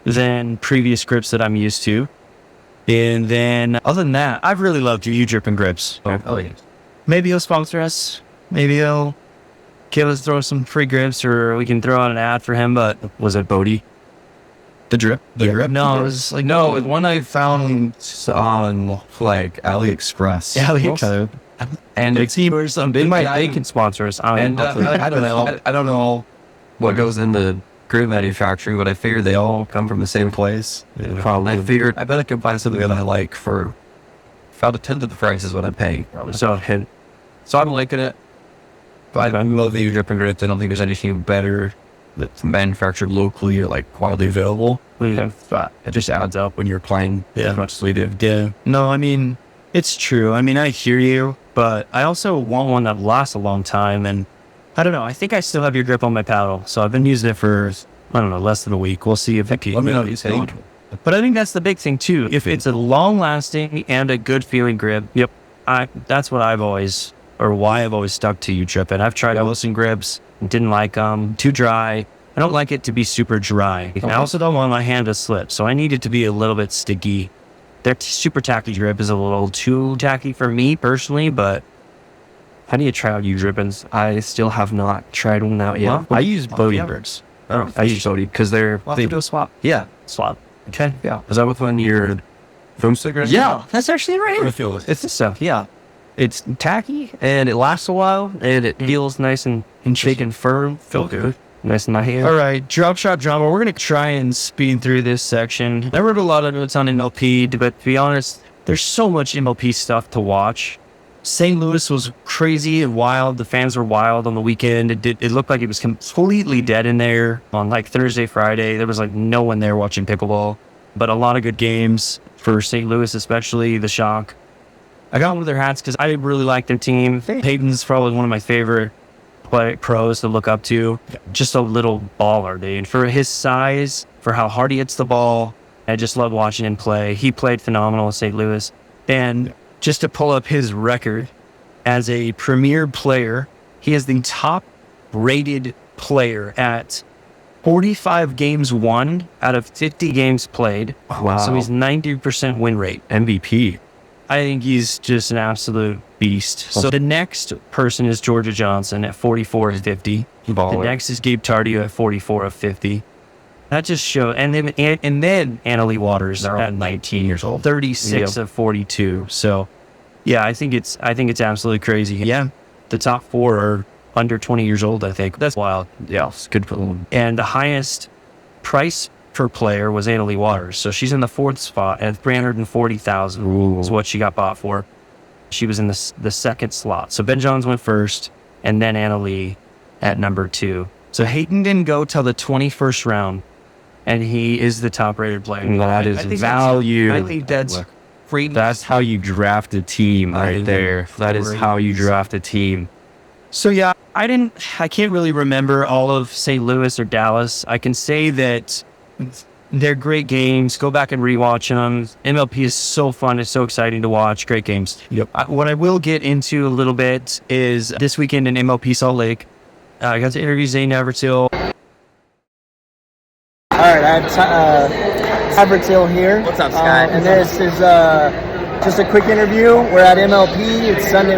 than previous grips that I'm used to. And then, other than that, I've really loved your U-Dripping grips. Oh, yeah. Maybe he'll sponsor us. Maybe he'll give us throw some free grips, or we can throw out an ad for him. But was it Bodie? The drip? No, it was like one I found on like AliExpress. AliExpress. And it seems they can sponsor us. I don't know what goes into grip manufacturing, but I figured they all come from the same place. Probably. I figured I bet I could find something that I like for about a tenth of the price is what I'm paying. So I'm liking it. But I love the U-Dripping grips. I don't think there's anything better that's manufactured locally or like quality available. It just adds up when you're playing as much as we do. Yeah. No, I mean, it's true. I mean, I hear you, but I also want one that lasts a long time. And I don't know. I think I still have your grip on my paddle. So I've been using it for, I don't know, less than a week. We'll see if it keeps. Let me know what you think. But I think that's the big thing too. If it's a long-lasting and a good feeling grip, that's what I've always, or why I've always stuck to U-Dripping. I've tried Wilson grips, didn't like them, too dry. I don't like it to be super dry. Okay. I also don't want my hand to slip, so I need it to be a little bit sticky. Their super tacky grip is a little too tacky for me personally, but how do you try out U-Drippings? I still have not tried one out yet. I use Bodie grips. I use Bodie because they do a swap. Yeah, swap. Okay. Yeah. Is that with one of your foam stickers? Yeah, that's actually right. It's the stuff. Yeah. It's tacky and it lasts a while and it feels nice and shake and firm. Feel good. Nice in my hand. All right, drop shot drama. We're going to try and speed through this section. I wrote a lot of notes on MLP, but to be honest, there's so much MLP stuff to watch. St. Louis was crazy and wild. The fans were wild on the weekend. It looked like it was completely dead in there on like Thursday, Friday. There was like no one there watching pickleball. but a lot of good games for St. Louis, especially the Shock. I got one of their hats because I really like their team. Peyton's probably one of my favorite pros to look up to. Just a little baller, dude. For his size, for how hard he hits the ball, I just love watching him play. He played phenomenal at St. Louis. And just to pull up his record as a premier player, he is the top rated player at 45 games won out of 50 games played. Wow. So he's 90% win rate. MVP. I think he's just an absolute beast. So the next person is Georgia Johnson at 44 of 50. Baller. The next is Gabe Tardio at 44 of 50. That just shows. And then Annalee Waters at 19 years old, 36 of 42. So yeah, I think it's absolutely crazy. Yeah, the top 4 are under 20 years old. I think that's wild. Yeah, it's good for them. And the highest price per player was Annalee Waters. So she's in the 4th spot at $340,000 is what she got bought for. She was in the 2nd slot. So Ben Johns went first, and then Annalee at number 2. So Hayden didn't go till the 21st round, and he is the top rated player. That is value. I think that's great. That's how you draft a team right there. That is how you draft a team. So yeah, I can't really remember all of St. Louis or Dallas. I can say that they're great games. Go back and rewatch them. MLP is so fun. It's so exciting to watch. Great games. Yep. What I will get into a little bit is this weekend in MLP Salt Lake. I got to interview Zane Evertill. All right, I have Evertill here. What's up, Scott? And this is just a quick interview. We're at MLP. It's Sunday.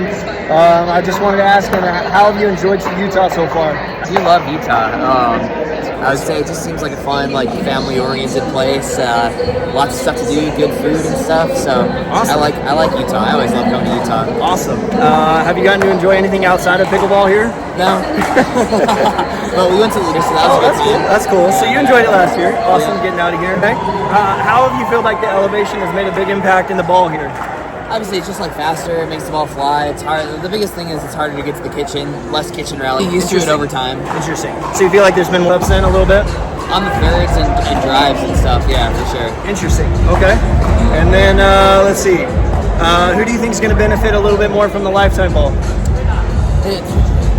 I just wanted to ask him, how have you enjoyed Utah so far? We love Utah. I would say it just seems like a fun, family-oriented place. Lots of stuff to do, good food and stuff. So awesome. I like Utah. I always love coming to Utah. Awesome. Have you gotten to enjoy anything outside of pickleball here? No. Well, we went to Leader, so that was that's good. Cool. That's cool. So you enjoyed it last year. Awesome getting out of here. Okay. How have you feel like the elevation has made a big impact in the ball here? Obviously, it's just faster. It makes the ball fly. It's hard. The biggest thing is it's harder to get to the kitchen. Less kitchen rally. You used to it over time. Interesting. So you feel like there's been ups in a little bit? On the thirds and drives and stuff. Yeah, for sure. Interesting. Okay. And then let's see. Who do you think is going to benefit a little bit more from the lifetime ball?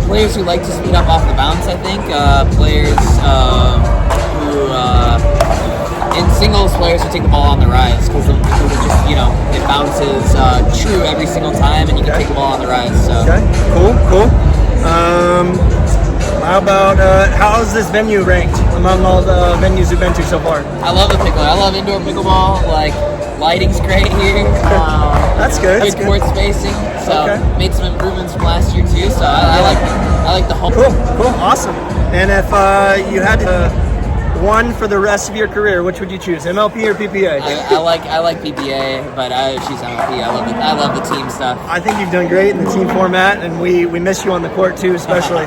Players who like to speed up off the bounce, I think. Players who in singles, players who take the ball on the rise because it just it bounces true every single time, and you can take the ball on the rise. So okay, cool. How about how is this venue ranked among all the venues you've been to so far? I love the pickle. I love indoor pickleball. Lighting's great here. That's good. Good court spacing. So made some improvements from last year too. So I like the whole. Cool, awesome. And if you had to one for the rest of your career, which would you choose, MLP or PPA? I like PPA, but I would choose MLP. I love the team stuff. I think you've done great in the team format, and we miss you on the court too, especially.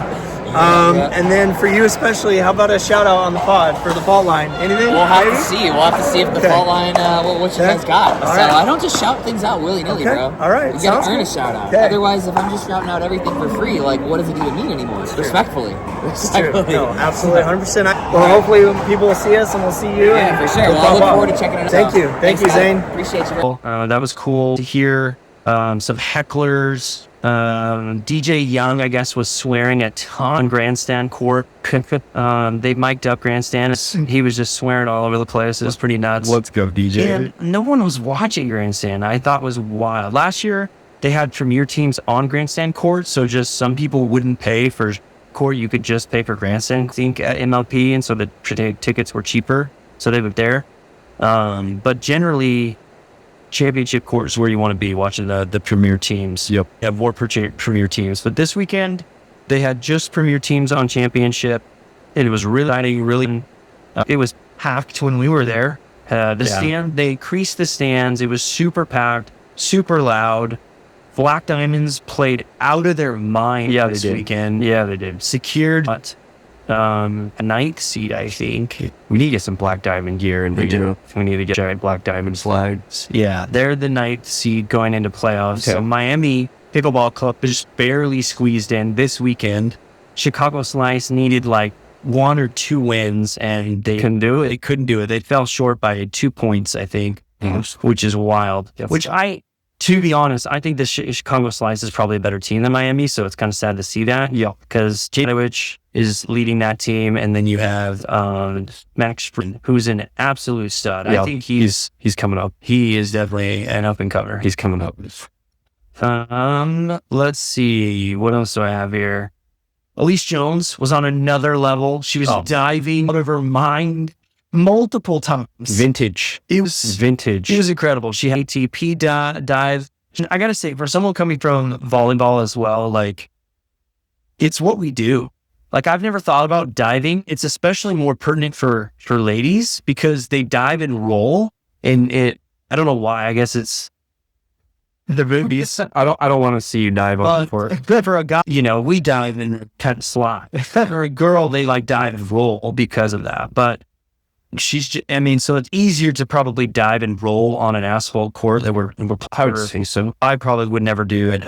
And then for you especially, how about a shout out on the pod for the fault line? Anything? We'll have to see. We'll have to see if the fault line, what you guys got. All so right. I don't just shout things out willy-nilly, bro. All right. You gotta earn a shout out. Okay. Otherwise, if I'm just shouting out everything for free, what does it even mean anymore? Respectfully. No, absolutely, 100%. Well, hopefully people will see us and we'll see you. Yeah, for sure. Well, I look forward to checking it out. Thank you. Thank you, Zane. Appreciate you. That was cool to hear. Some hecklers. DJ Young, I guess, was swearing a ton grandstand court. They mic'd up grandstand. He was just swearing all over the place. It was pretty nuts. Let's go, DJ. And no one was watching grandstand. I thought it was wild. Last year, they had premier teams on grandstand court, so just some people wouldn't pay for court. You could just pay for grandstand, I think, at MLP, and so the tickets were cheaper, so they were there. But generally, championship court is where you want to be watching the premier teams. Yep. You have more premier teams. But this weekend, they had just premier teams on championship. It was really exciting, it was packed when we were there. Stand, they increased the stands. It was super packed, super loud. Black Diamonds played out of their mind this weekend. Yeah, they did. Secured a ninth seed, I think. We need to get some Black Diamond gear, and we need to get giant Black Diamond slides. Yeah, they're the ninth seed going into playoffs. So Miami Pickleball Club just barely squeezed in this weekend. Chicago SLYCE needed 1 or 2 wins, and they couldn't do it. They couldn't do it. They fell short by 2 points, I think, which is wild. Yes. Which to be honest, I think the Chicago SLYCE is probably a better team than Miami, so it's kind of sad to see that. Yeah, because Jadowich is leading that team, and then you have Max, who's an absolute stud. Yeah. I think he's coming up. He is definitely an up and comer. He's coming up. Let's see, what else do I have here? Elise Jones was on another level. She was diving out of her mind multiple times. Vintage. It was vintage. It was incredible. She had ATP dive. I gotta say, for someone coming from volleyball as well, like, it's what we do. Like, I've never thought about diving. It's especially more pertinent for ladies because they dive and roll, and I don't know why. I guess it's the movies. I don't want to see you dive on the court. But for a guy, we dive and kind of slide. For a girl, they like dive and roll because of that. But she's just, so it's easier to probably dive and roll on an asphalt court that I would say so. I probably would never do it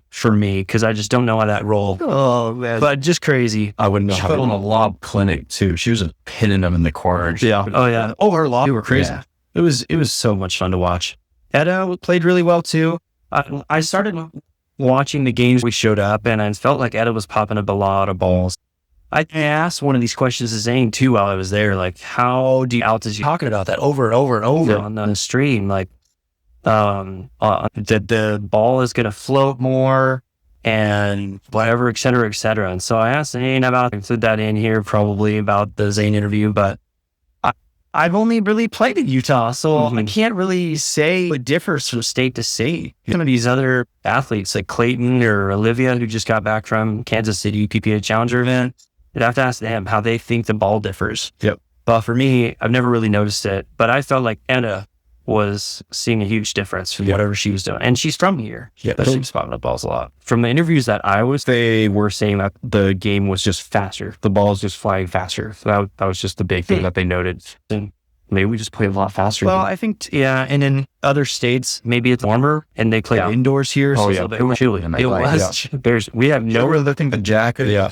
for me because I just don't know how that roll. Oh man. But just crazy. I wouldn't know how to. She put on a lob clinic too. She was pinning them in the corner. Yeah. Oh yeah. Oh, her lob. They were crazy. Yeah. It was so much fun to watch. Etta played really well too. I started watching the games we showed up, and I felt like Etta was popping up a lot of balls. I asked one of these questions to Zane too while I was there, like, how do you altitude? Talking about that over and over and over on the stream, like, that the ball is going to float more and whatever, et cetera, et cetera. And so I asked Zane about, include that in here probably about the Zane interview, but I've only really played in Utah, so I can't really say what differs from state to state. Some of these other athletes like Clayton or Olivia, who just got back from Kansas City PPA Challenger event, you'd have to ask them how they think the ball differs. Yep. But for me, I've never really noticed it, but I felt like Anna was seeing a huge difference from whatever she was doing. And she's from here. Yeah. But she was popping up balls a lot. From the interviews that they were saying that the game was just faster. The ball is just flying faster. So that was just the big thing that they noted. And maybe we just play a lot faster. Well, I think, and in other states, maybe it's warmer and they play indoors here. Oh, so it was chilly. It was. We have no other thing but jacket. Yeah.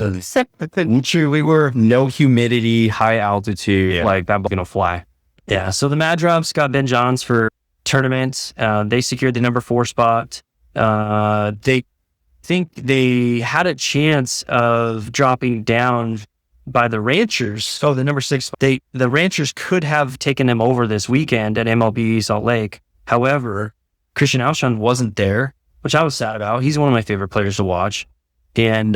True. We were no humidity, high altitude. Like that ball's going to fly. Yeah, so the Mad Drops got Ben Johns for tournament. They secured the number 4 spot. They think they had a chance of dropping down by the Ranchers. So the number 6, the Ranchers could have taken them over this weekend at MLB Salt Lake. However, Christian Alshon wasn't there, which I was sad about. He's one of my favorite players to watch. And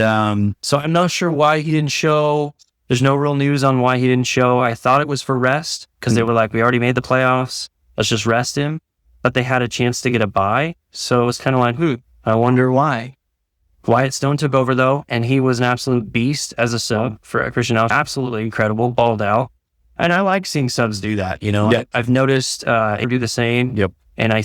so I'm not sure why he didn't show. There's no real news on why he didn't show. I thought it was for rest because they were like, we already made the playoffs. Let's just rest him. But they had a chance to get a bye. So it was kind of like, I wonder why. Wyatt Stone took over though, and he was an absolute beast as a sub for Christian Alshon. Absolutely incredible, balled out. And I like seeing subs do that, Yeah. I've noticed they do the same. Yep. And I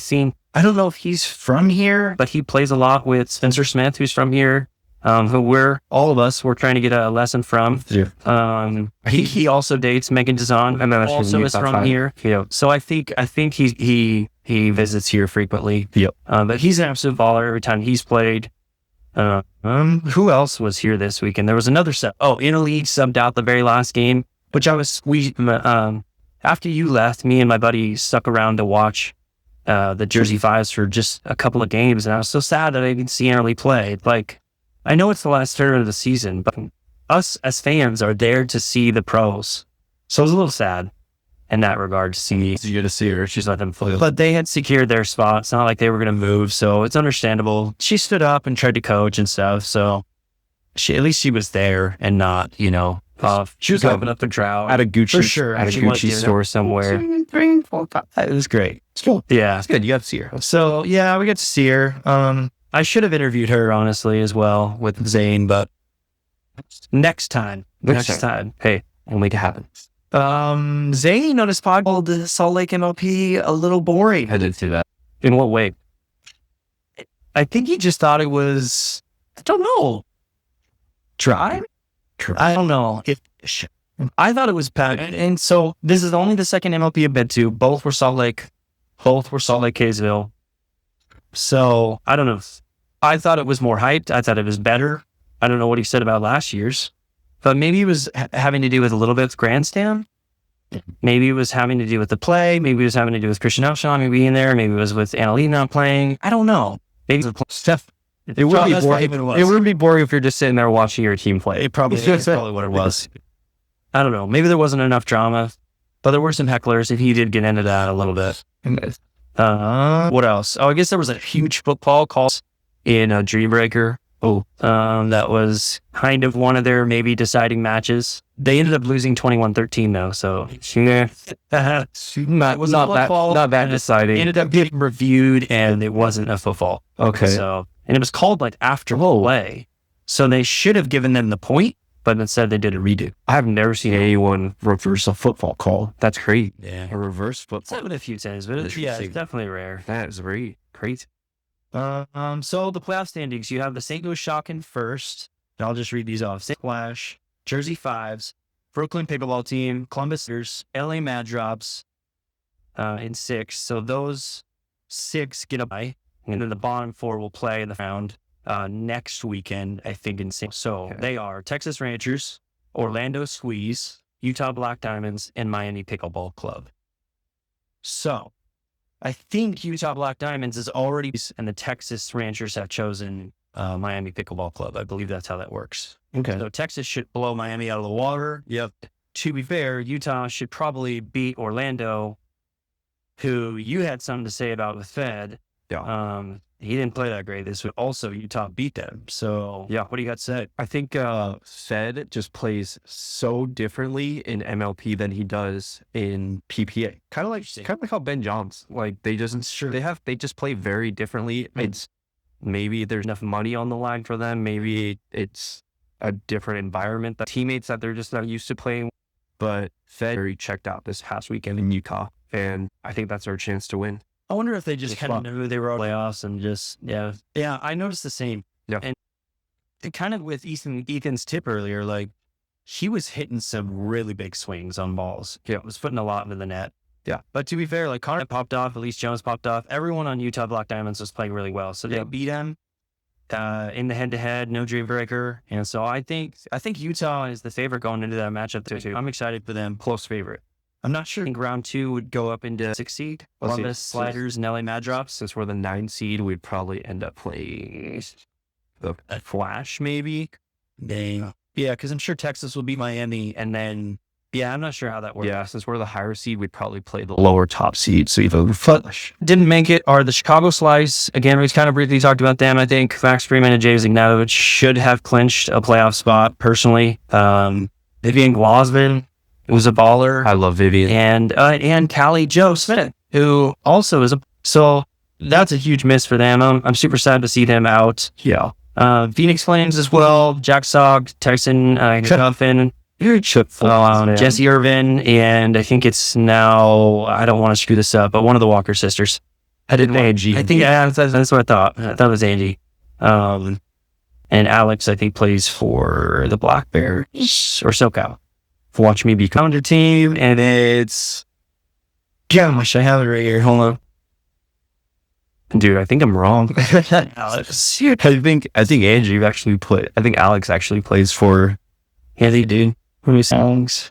don't know if he's from here, but he plays a lot with Spencer Smith, who's from here. Who all of us, we're trying to get a lesson from. Yeah. He also dates Megan Dazan, and also is from here. So I think he visits here frequently. Yep. But he's an absolute baller every time he's played. Who else was here this weekend? There was another sub. Italy subbed out the very last game, which I was squeezed. After you left, me and my buddy stuck around to watch the Jersey Fives for just a couple of games, and I was so sad that I didn't see Italy play. Like, I know it's the last tournament of the season, but us as fans are there to see the pros. So it was a little sad in that regard to see. It's good to see her. She's let them play. But they had secured their spot. It's not like they were going to move, so it's understandable. She stood up and tried to coach and stuff, so at least she was there and not, she was opening up the drought. At a Gucci, for sure. At a Gucci store somewhere. 3, 4, 5. It was great. It's cool. Yeah. It's good. You got to see her. So, yeah, we got to see her. I should have interviewed her, honestly, as well with Zane, but next time. Hey, we'll make it happen. Zane on his pod called the Salt Lake MLP a little boring. I did see that. In what way? I think he just thought it was, I don't know, dry? I don't know. I thought it was bad. And so this is only the second MLP I've been to. Both were Salt Lake Kaysville. So, I don't know. I thought it was more hyped. I thought it was better. I don't know what he said about last year's. but maybe it was having to do with a little bit with grandstand. Maybe it was having to do with the play. Maybe it was having to do with Christian Elshon being there. Maybe it was with Annalise not playing. I don't know. Maybe it was Steph. It would be boring. It would be boring if you're just sitting there watching your team play. It's probably what it was. I don't know. Maybe there wasn't enough drama, but there were some hecklers, and he did get into that a little bit. What else? Oh, I guess there was a huge football call in Dreambreaker. That was kind of one of their maybe deciding matches. They ended up losing 21-13 though, so not that deciding. It ended up getting reviewed, and it wasn't a football. Okay. So, and it was called like after play, so they should have given them the point, but instead they did a redo. I've never seen anyone reverse a football call. That's crazy. Yeah, a reverse football. It's happened a few times, but it's definitely rare. That is very crazy. So the playoff standings, you have the St. Louis Shock in first. And I'll just read these off. St. Flash, Jersey Fives, Brooklyn Pickleball Team, Columbus Cedars, LA Mad Drops in sixth. So those 6 get a bye, and then the bottom 4 will play in the round next weekend, I think, in St. So they are Texas Ranchers, Orlando Squeeze, Utah Black Diamonds, and Miami Pickleball Club. So I think Utah Black Diamonds is already, and the Texas Ranchers have chosen Miami Pickleball Club. I believe that's how that works. Okay. So Texas should blow Miami out of the water. Yep. To be fair, Utah should probably beat Orlando, who you had something to say about with Fed. Yeah. He didn't play that great this week. Also, Utah beat them. So, yeah, what do you got to say? I think Fed just plays so differently in MLP than he does in PPA. Kind of like how Ben Johns, like they just play very differently. It's maybe there's enough money on the line for them. Maybe it's a different environment, the teammates that they're just not used to playing. But Fed very checked out this past weekend in Utah, and I think that's our chance to win. I wonder if they just kind of knew they were out of playoffs and just, yeah, I noticed the same. Yeah. And kind of with Ethan's tip earlier, like he was hitting some really big swings on balls. Yeah. Was putting a lot into the net. Yeah. But to be fair, like Connor popped off, Elise Jones popped off. Everyone on Utah Black Diamonds was playing really well. So they beat them in the head-to-head, no dream breaker. And so I think Utah is the favorite going into that matchup too. I'm excited for them. Close favorite. I'm not sure. I think round 2 would go up into 6 seed. Columbus, Sliders, and LA Mad Drops. Since we're the 9 seed, we'd probably end up playing a Flash, maybe. Dang. Yeah, because I'm sure Texas will beat Miami, and then, I'm not sure how that works. Yeah, since we're the higher seed, we'd probably play the lower top seed. So either Flash. Didn't make it are the Chicago SLYCE. Again, we kind of briefly talked about them. I think Max Freeman and James Ignatovic should have clinched a playoff spot, personally. Vivian Guasman. It was a baller. I love Vivian. And Callie Jo Smith, who also is so that's a huge miss for them. I'm super sad to see them out. Yeah. Phoenix Flames as well. Jack Sogg, Tyson Guffin, Jesse Irvin, and I think it's now, I don't want to screw this up, but one of the Walker sisters. Angie. I think that's what I thought. I thought it was Angie. And Alex, I think, plays for the Black Bears or SoCal. Watch Me Become Under Team, and it's, gosh, I have it right here. Hold on, dude. I think I'm wrong. Alex. I think Angie actually played. I think Alex actually plays for. Yeah, they do. Alex.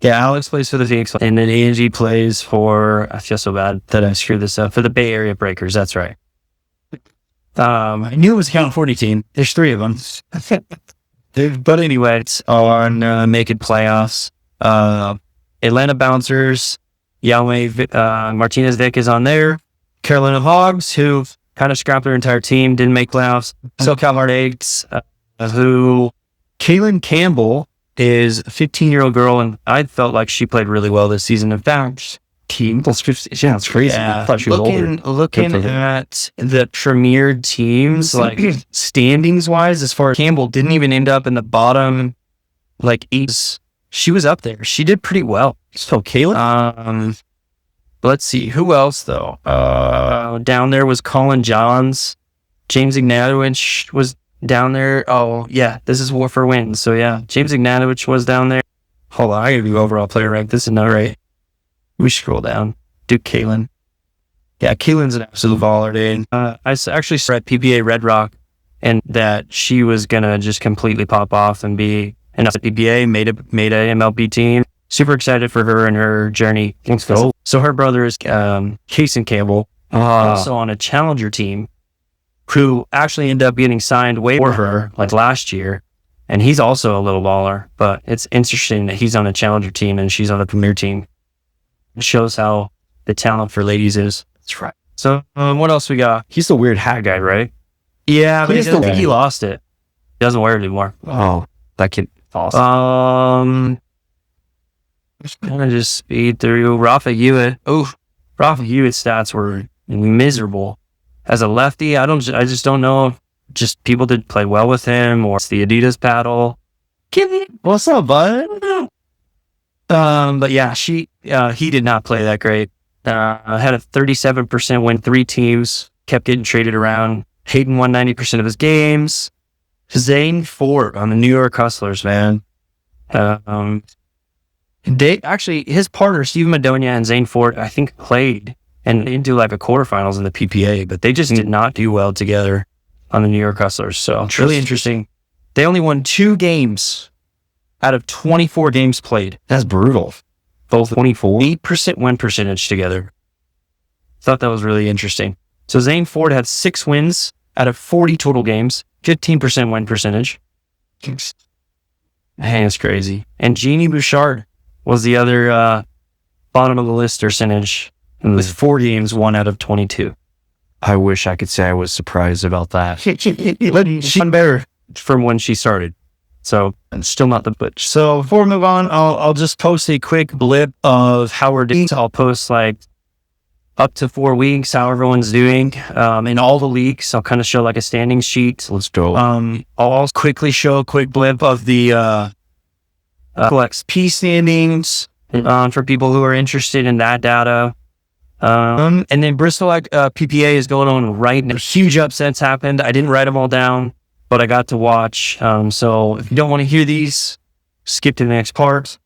Yeah, Alex plays for the Phoenix, and then Angie plays for. I feel so bad that I screwed this up, for the Bay Area Breakers. That's right. I knew it was a Count 40 team. There's 3 of them. But anyway, it's on making playoffs. Atlanta Bouncers, Yaume Martinez Vic is on there. Carolina Hogs, who kind of scrapped their entire team, didn't make playoffs. SoCal Heartaches, who Kaylin Campbell is a 15-year-old girl, and I felt like she played really well this season. In fact, it's crazy. Yeah. I thought she was looking at the premier teams, like standings wise, as far as Campbell didn't even end up in the bottom, like 8. She was up there. She did pretty well. So Kaylin. Let's see who else though. Down there was Colin Johns, James Ignatovic was down there. Oh yeah, this is War for Wins. So yeah, James Ignatovic was down there. Hold on, I gotta do overall player rank. This is not right. We scroll down. Duke Kaylin. Yeah, Kaylin's an absolute baller, dude. I actually saw at PPA Red Rock, and that she was gonna just completely pop off and be and that's a PPA, made a MLB team. Super excited for her and her journey. So her brother is Kason Campbell, also on a challenger team, who actually ended up getting signed way for her like last year. And he's also a little baller, but it's interesting that he's on a challenger team and she's on a premier team. It shows how the talent for ladies is. That's right. So what else we got? He's the weird hat guy, right? Yeah, but I think he lost it. He doesn't wear it anymore. Oh, that kid. Awesome. Kind of just speed through Rafa Hewitt. Rafa Hewitt's stats were miserable. As a lefty, I just don't know. Just people did play well with him, or it's the Adidas paddle. What's up, bud? But yeah, he did not play that great. Had a 37% win, 3 teams, kept getting traded around. Hayden won 90% of his games. Zane Ford on the New York Hustlers, man. They actually, his partner, Steve Madonia and Zane Ford, I think played and they didn't do like a quarterfinals in the PPA, but they just did not do well together on the New York Hustlers. So it's really interesting. They only won 2 games out of 24 games played. That's brutal. Both 8% win percentage together. Thought that was really interesting. So Zane Ford had 6 wins out of 40 total games, 15% win percentage. Man, it's crazy. And Jeannie Bouchard was the other bottom of the list percentage. It was 4 games, 1 out of 22. I wish I could say I was surprised about that. She won better from when she started. So, and still not the butch. So, before we move on, I'll just post a quick blip of how we're doing. I'll post like up to 4 weeks, how everyone's doing in all the leagues. I'll kind of show like a standing sheet. Let's go. I'll also quickly show a quick blip of the XP standings for people who are interested in that data. And then Bristol PPA is going on right now. Huge upsets happened. I didn't write them all down, but I got to watch. So if you don't want to hear these, skip to the next part.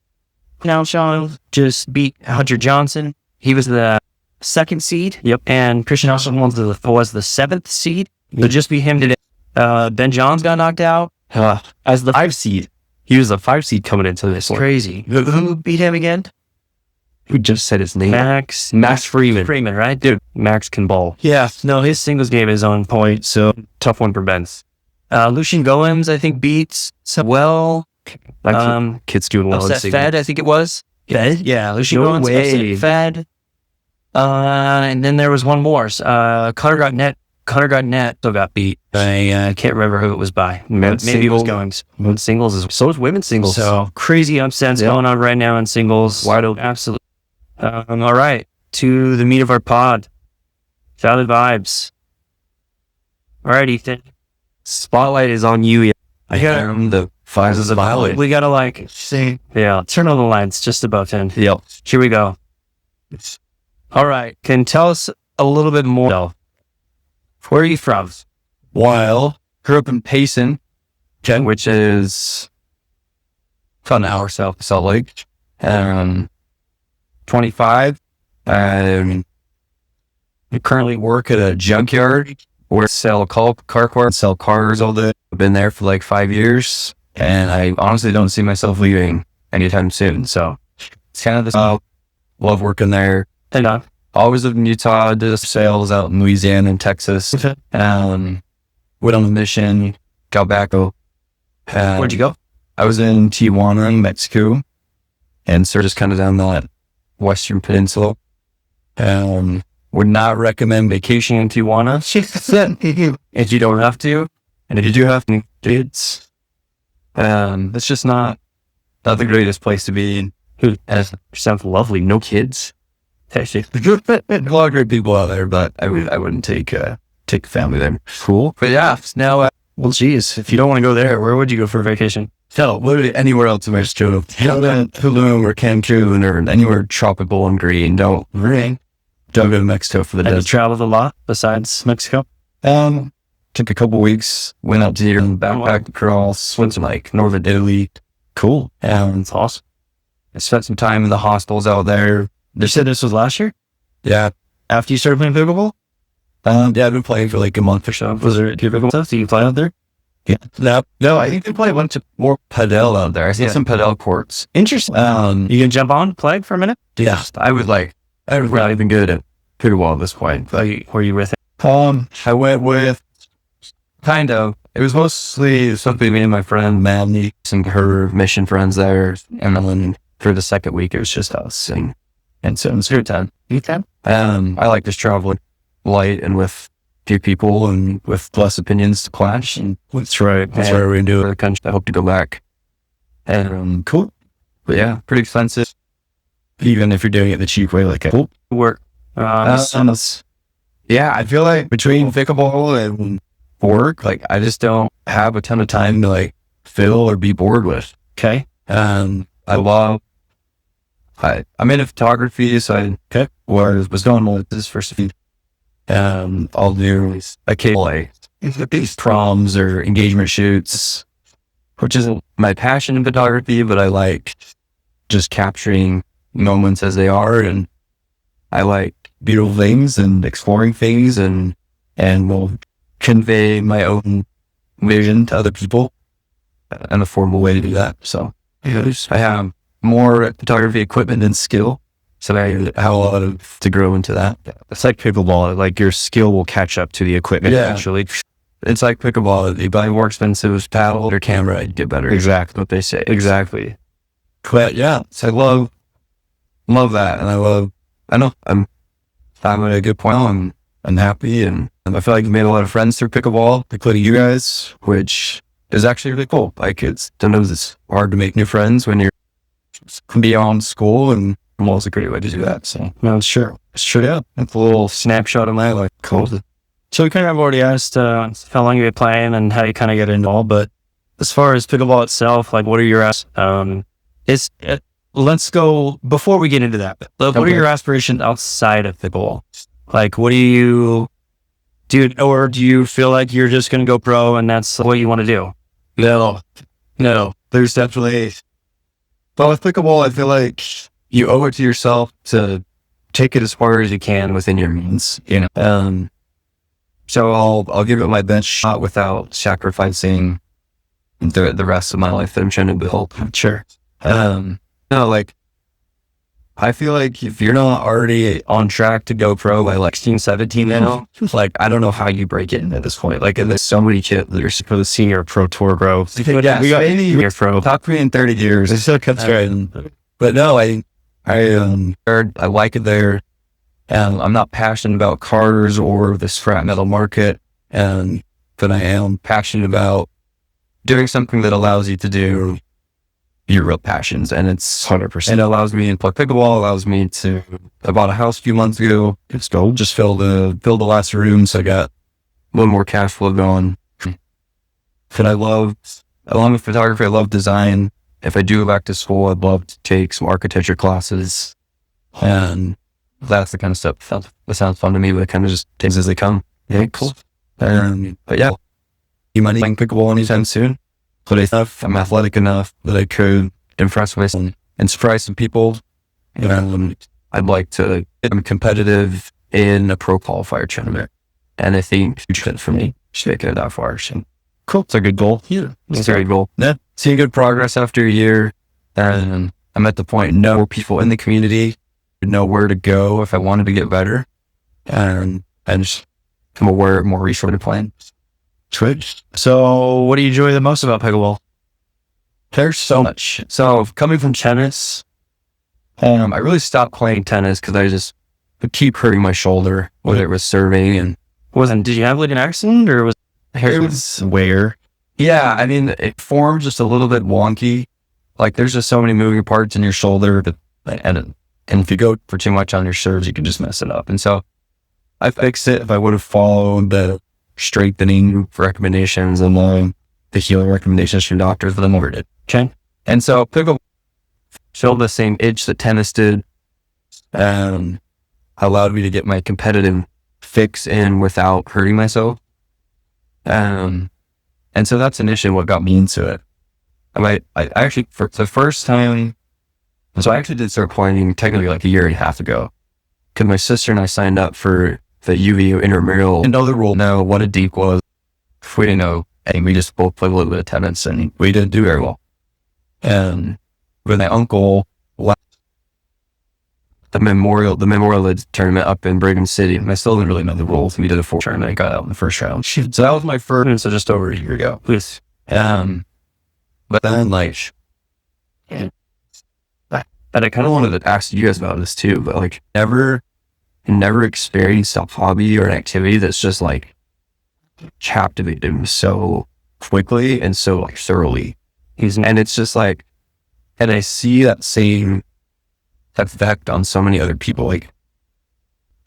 Now Sean just beat Hunter Johnson. He was the 2nd seed. Yep. And Christian Nelson was the 7th seed. So just beat him today. Ben Johns got knocked out as the 5 seed. He was the 5 seed coming into this one. Crazy. Who beat him again? Who just said his name? Max Freeman. Freeman, right? Dude, Max can ball. Yeah. No, his singles game is on point. So tough one for Ben's. Lucian Goems, I think, beats well. Kid's doing well. Upset Fed, I think it was. Fed? Yeah, Lucian Goems, upset Fed. And then there was one more. Cutter got net. So got beat. I can't remember who it was by. Maybe it was Goems. Men's singles so is women's singles. So crazy upsets going on right now in singles. Wide open. Absolutely. All right, to the meat of our pod. Valid vibes. All right, Ethan. Spotlight is on you. I am the 5 of the violet. We gotta turn on the lights just above him. Yep. Here we go. All right. Can tell us a little bit more. Where are you from? Grew up in Payson, which is about an hour south of Salt Lake. 25. I currently work at a junkyard where I sell car parts, sell cars all day. I've been there for like 5 years, and I honestly don't see myself leaving anytime soon. So it's kind of this. Love working there. And always lived in Utah. Did sales out in Louisiana and Texas. Went on a mission. Got back. Where'd you go? I was in Tijuana, Mexico, and so just kind of down that Western Peninsula. Would not recommend vacationing in Tijuana. If you don't have to, and if you do have to, it's just not the greatest place to be in. Sounds lovely. No kids. Actually, a lot of great people out there, but I wouldn't take family there. Cool. But yeah, now well, geez, if you don't want to go there, where would you go for a vacation? So literally anywhere else in Mexico, Tulum or Cancun or anywhere tropical and green. Don't go to Mexico for the Have desert. you traveled a lot besides Mexico? Took a couple weeks, went out to here and backpacked across, went to like northern Italy. Cool. It's awesome. I spent some time in the hostels out there. You said this was last year? Yeah. After you started playing pickleball? Yeah, I've been playing for like a month or so. Was there pickleball stuff? Did you play out there? Yeah. No, I think they play a bunch of more padel out there. I see some padel courts. Interesting. You can jump on, play for a minute? Yeah. I would not even good at pickleball at this point. Were you with it? I went with kind of. It was mostly something me and my friend Mandy, some her mission friends there, and then for the second week it was just us, and so it was a good time. I like just traveling light and with few people and with less opinions to clash. And that's right. That's what we're gonna do. The country. I hope to go back. And cool. But yeah, pretty expensive. Even if you're doing it the cheap way, like cool work. Yeah, I feel like between pickleball and work, like I just don't have a ton of time to like fill or be bored with. Okay. I'm into photography, so I was going with this first few. I'll do occasionally these proms or engagement shoots, which isn't my passion in photography, but I like just capturing moments as they are, and I like beautiful things and exploring things, and will convey my own vision to other people and a formal way to do that. So I have more photography equipment and skill, so I have a lot to grow into that. It's like pickleball. Like your skill will catch up to the equipment eventually. It's like pickleball. You buy more expensive paddle or camera, you get better. Exactly what they say. Exactly. But yeah, so I love that, and I know I'm at a good point. I'm happy, and I feel like I've made a lot of friends through pickleball, including you guys, which is actually really cool. Like sometimes it's hard to make new friends when you're beyond school, and pickleball is a great way to do that. So no, sure. Yeah, that's a little snapshot of my life. Cool. So we kind of already asked how long you've been playing and how you kind of get involved, but as far as pickleball itself, like what are your let's go before we get into that. What are your aspirations outside of pickleball? Like, what do you do, or do you feel like you're just going to go pro and that's what you want to do? No. There's definitely. But with pickleball, I feel like you owe it to yourself to take it as far as you can within your means. So I'll give it my best shot without sacrificing the rest of my life that I'm trying to build. Sure. No, like, I feel like if you're not already on track to go pro by like 16, 17 now, like, I don't know how you break it at this point. Like, and there's so many kids that are for the senior pro tour, bro. Yeah, we got senior pro. Top 3 in 30 years. I still cut straight. But no, I like it there. And I'm not passionate about cars or the scrap metal market. But I am passionate about doing something that allows you to do your real passions, and it's 100%. It allows me to play pickleball. Allows me to. I bought a house a few months ago. It's gold. Just fill the last room, so I got a little more cash flow going. And along with photography, I love design. If I do go back to school, I'd love to take some architecture classes, and that's the kind of stuff that sounds fun to me. But it kind of just things as they come. Yeah, cool. But yeah, you might be playing pickleball anytime soon. But I'm athletic enough that I could impress myself and surprise some people. I'd like to be competitive in a pro qualifier tournament. And I think it's good for me to make it that far. So, cool. It's a good goal. Yeah. It's a great goal. Yeah. Seeing good progress after a year. And I'm at the point, know more people in the community, know where to go if I wanted to get better. And just come aware more resource to plan. Twitch. So what do you enjoy the most about pickleball? There's so much. So coming from tennis, I really stopped playing tennis because I just would keep hurting my shoulder, whether it was serving and did you have like an accident or was it was where? Yeah, I mean it formed just a little bit wonky. Like there's just so many moving parts in your shoulder and if you go for too much on your serves, you can just mess it up. And so I fixed it. If I would have followed the strengthening recommendations and the healing recommendations from doctors, but I never did. Okay. And so pickleball filled the same itch that tennis did, allowed me to get my competitive fix in without hurting myself. And so that's initially what got me into it. I actually, for the first time, so I actually did start playing technically like a year and a half ago, because my sister and I signed up for the UVU intramural and know the rule, know what a deep was. If we didn't know and we just both played a little bit of tennis, and we didn't do very well. And when my uncle left the memorial tournament up in Brigham City, and I still didn't really know the rules. We did a 4 tournament, I got out in the first round. So that was my first, so just over a year ago. Yes. But then like, and I kind of wanted to ask you guys about this too, but like never experienced a hobby or an activity that's just like captivated me so quickly and so like thoroughly. And it's just like, and I see that same effect on so many other people. Like,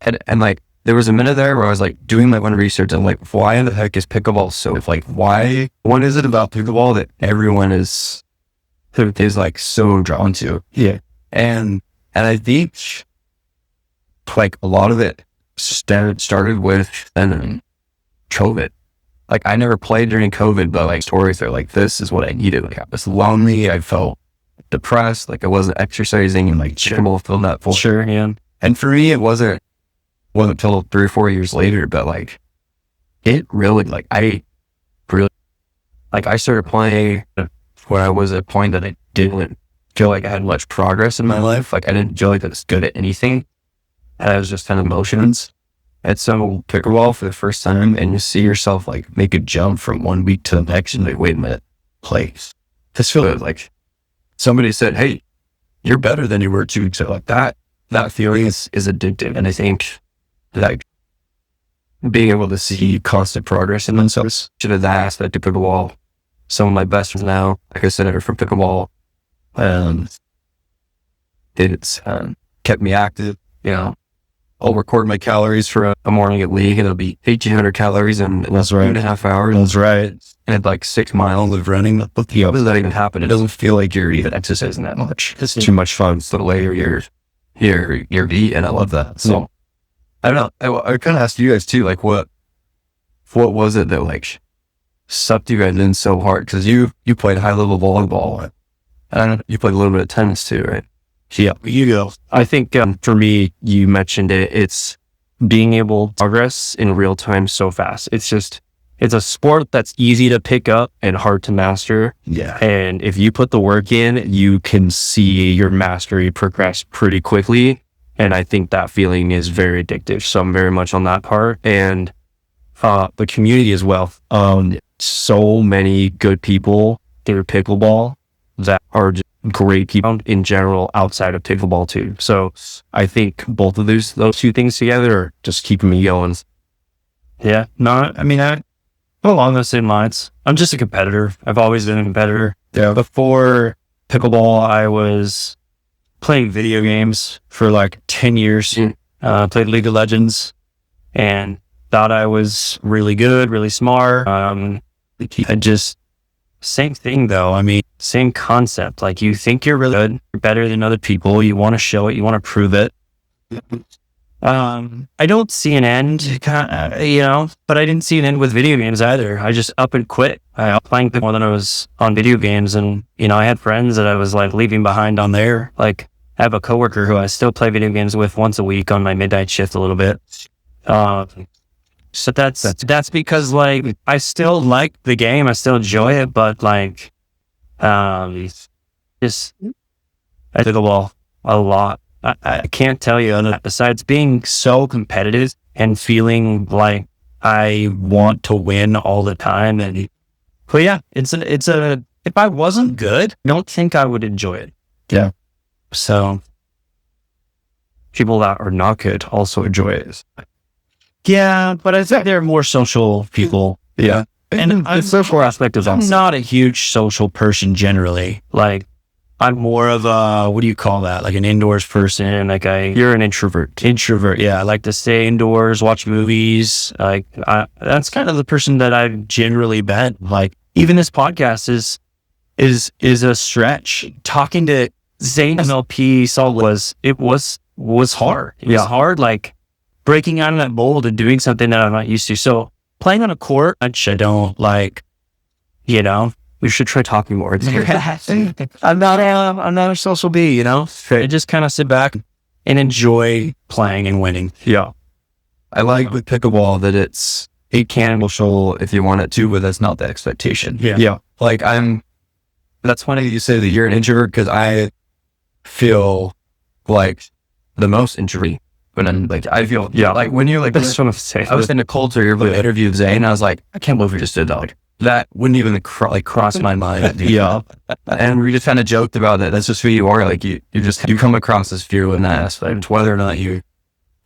and like, there was a minute there where I was like doing my own research and like, why in the heck is pickleball so, like, what is it about pickleball that everyone is like so drawn to? Yeah. And I think like a lot of it started with COVID. Like, I never played during COVID, but like stories are like, this is what I needed. Like, I was lonely. I felt depressed. Like, I wasn't exercising, and like pickleball filled that void. Sure, yeah. And for me, it wasn't until 3 or 4 years later, but like, it really, like, I started playing when I was at a point that I didn't feel like I had much progress in my life. Like, I didn't feel like I was good at anything. And I was just kind of emotions. And so pickleball for the first time, and you see yourself like make a jump from 1 week to the next, and like, wait a minute, place. This feels like somebody said, hey, you're better than you were 2 weeks ago. Like, that feeling is addictive. And I think like being able to see constant progress in themselves to that aspect of pickleball. Some of my best friends now, like I said, are from pickleball. It's kept me active. You know, I'll record my calories for a morning at league, and it'll be 1,800 calories in 2.5 hours. That's right. And it's like 6 miles of running. How does that even happen? It doesn't feel like you're even exercising that much. It's too much fun. It's the way your beat, and I love that. So I don't know. I kind of asked you guys too, like, what was it that like sucked you guys in so hard? Because you played high level volleyball, and you played a little bit of tennis too, right? Yeah, you go. I think for me, you mentioned it. It's being able to progress in real time so fast. It's a sport that's easy to pick up and hard to master. Yeah. And if you put the work in, you can see your mastery progress pretty quickly. And I think that feeling is very addictive. So I'm very much on that part. And the community as well. So many good people through pickleball that are just great people in general outside of pickleball too. So I think both of those two things together are just keeping me going. Yeah, along those same lines. I'm just a competitor. I've always been a competitor. Yeah. Before pickleball, I was playing video games for like 10 years. Played League of Legends and thought I was really good, really smart. Same thing though. Same concept. Like, you think you're really good, you're better than other people. You want to show it. You want to prove it. I don't see an end, but I didn't see an end with video games either. I just up and quit. I was playing more than I was on video games. And, I had friends that I was like leaving behind on there. Like, I have a coworker who I still play video games with once a week on my midnight shift a little bit. So that's because like I still like the game, I still enjoy it, but like I pickleball a lot. I can't tell you, besides being so competitive and feeling like I want to win all the time. But yeah, if I wasn't good, I don't think I would enjoy it. Yeah. So people that are not good also enjoy it. Yeah, but I think they're more social people. Yeah. And the social aspect is I'm not a huge social person generally. Like, I'm more of a, what do you call that? Like an indoors person. Like you're an introvert. Introvert, yeah. I like to stay indoors, watch movies. Like, that's kind of the person that I've generally been. Like, even this podcast is a stretch. Talking to Zane MLP was hard. It was hard, like, breaking out of that mold and doing something that I'm not used to. So playing on a court, I don't like, we should try talking more. I'm not a social bee, I just kind of sit back and enjoy playing and winning. Yeah. I like with pickleball that it's it can show if you want it to, but that's not the expectation. Yeah. Like that's funny that you say that you're an introvert, because I feel like the most introvert. But I'm like, I feel like when you're like, that's what I'm saying. I was in a culture interview today, and I was like, I can't believe you just did that. Like, that wouldn't even cross my mind. Yeah. And we just kind of joked about it. That's just who you are. Like you come across as fearless in that aspect. Whether or not you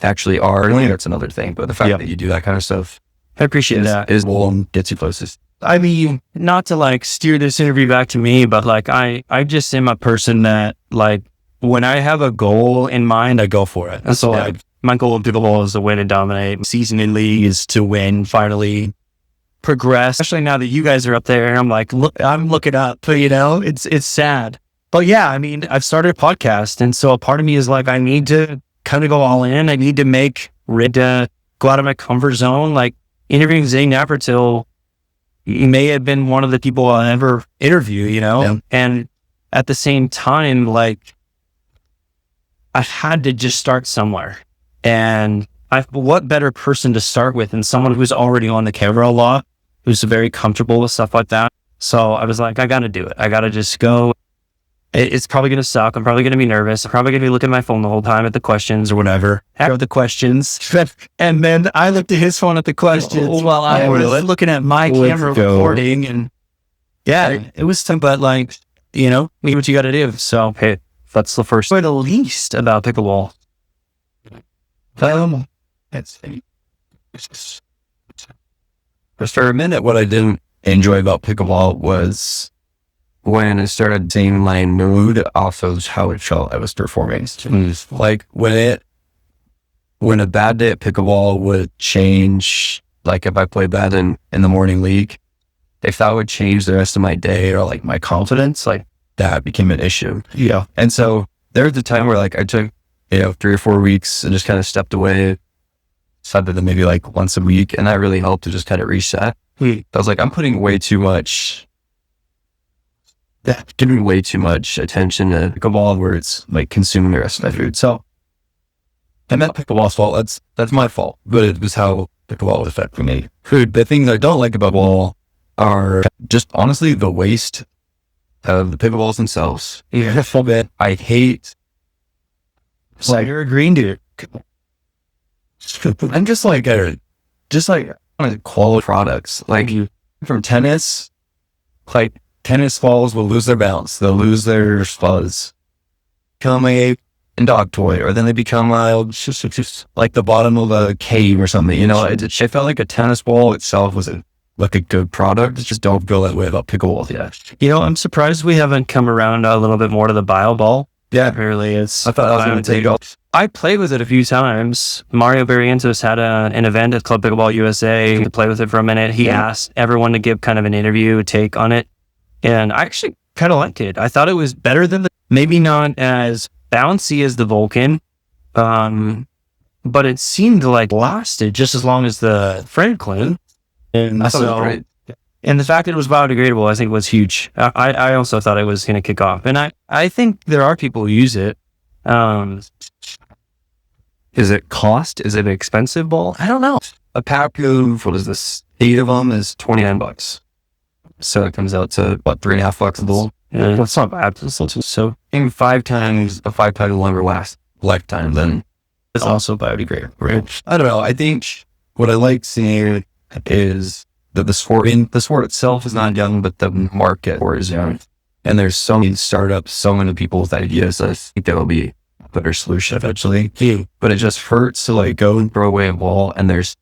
actually are, that's another thing. But the fact that you do that kind of stuff, I appreciate that. Is gets you closest. I mean, not to like steer this interview back to me, but like I just am a person that like, when I have a goal in mind, I go for it. And so like my goal in pickleball is to win and dominate. Season in league is to win, finally progress. Especially now that you guys are up there, I'm like, look, I'm looking up, it's sad. But yeah, I mean, I've started a podcast. And so a part of me is like, I need to kind of go all in. I need to go out of my comfort zone. Like interviewing Zay Navratil, he may have been one of the people I'll ever interview, and at the same time, like, I had to just start somewhere. And what better person to start with than someone who's already on the camera a lot, who's very comfortable with stuff like that. So I was like, I got to do it. I got to just go. It's probably going to suck. I'm probably going to be nervous. I'm probably going to be looking at my phone the whole time at the questions or whatever. After the questions. And then I looked at his phone at the questions while I was looking at my camera recording. And it was some, but like, do what you got to do. So, hey. That's the first way the least about pickleball. For a minute, what I didn't enjoy about pickleball was when I started seeing my mood off of how it felt I was performing. Like when a bad day at pickleball would change, like if I played bad in the morning league, if that would change the rest of my day or like my confidence, like that became an issue. Yeah. And so there was a time where like I took, 3 or 4 weeks and just kind of stepped away, decided that maybe like once a week. And that really helped to just kind of reset. I was like, I'm putting way too much attention to pickleball where it's like consuming the rest of my food. So, and that pickleball's fault. That's my fault, but it was how pickleball was affecting me. Food. The things I don't like about pickleball are just honestly the waste of the pickleballs themselves. Yeah, full bit. I hate. So you're agreeing to it. I'm just like quality products. Like from tennis, like tennis balls will lose their bounce. They'll lose their fuzz. Become a dog toy, or then they become just like the bottom of a cave or something. It felt like a tennis ball itself was a good product. Just don't feel that way about pickleball yet. I'm surprised we haven't come around a little bit more to the bio ball. Yeah, really is. I thought I was going to take off. I played with it a few times. Mario Barrientos had an event at Club Pickleball USA to play with it for a minute. He asked everyone to give kind of an interview, a take on it. And I actually kind of liked it. I thought it was better than maybe not as bouncy as the Vulcan. But it seemed like lasted just as long as the Franklin. And I thought it was great. And the fact that it was biodegradable, I think was huge. I also thought it was going to kick off. And I think there are people who use it. Is it cost? Is it an expensive ball? I don't know. A pack of, what is this? 8 of them is $29. So it comes out to, what, $3.50 a ball? Yeah, that's not bad. That's not so. In 5 times, a 5-pack will longer last lifetime than. It's also biodegradable. Right. I don't know. I think what I like seeing is that the sport itself is not young, but the market is young. And there's so many startups, so many people with ideas. I think that'll be a better solution eventually. But it just hurts to like go and throw away a ball and there's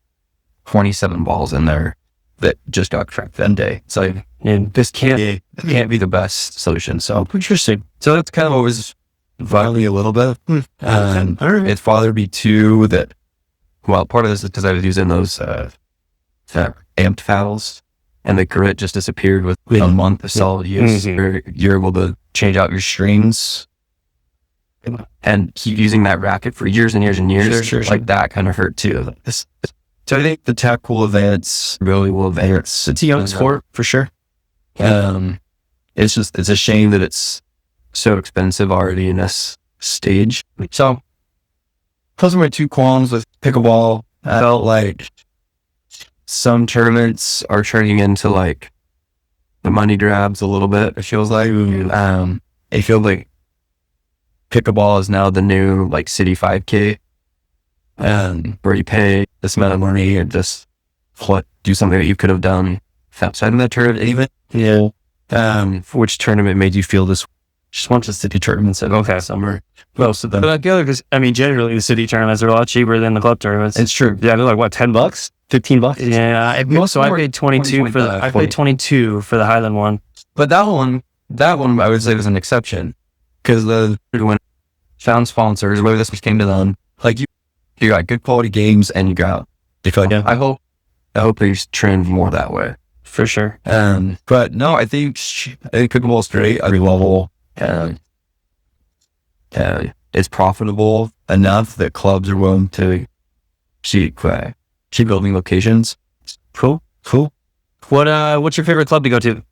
27 balls in there that just got cracked that day. So this can't be the best solution. So interesting. So that's kind of what was bothering me a little bit. And it bothered me too that, well, part of this is because I was using those amped paddles and the grit just disappeared within a month of solid use. You're able to change out your strings and keep using that racket for years and years and years. Sure. Like that kind of hurt too. So I think the tech will advance, really will advance. It's a young sport for sure. It's a shame that it's so expensive already in this stage. So those are my 2 qualms with pickleball. I felt like some tournaments are turning into like the money grabs a little bit. It feels like, it feels like pickleball is now the new like city 5K, where you pay this amount of money and just do something that you could have done outside of that tournament even. Yeah. For which tournament made you feel this? Just went to city tournaments in summer. Most of them. But because generally the city tournaments are a lot cheaper than the club tournaments. It's true. Yeah, they're like what, $10, $15? Yeah, I paid 22 for I paid 22 for the Highland one. But that one I would say was an exception, because when found sponsors, whether this came to them, like you got good quality games and you got. Yeah. I hope they trend more that way. For sure. But no, I think pickleball is great. Every level, it's profitable enough that clubs are willing to keep building locations. Cool. What's your favorite club to go to?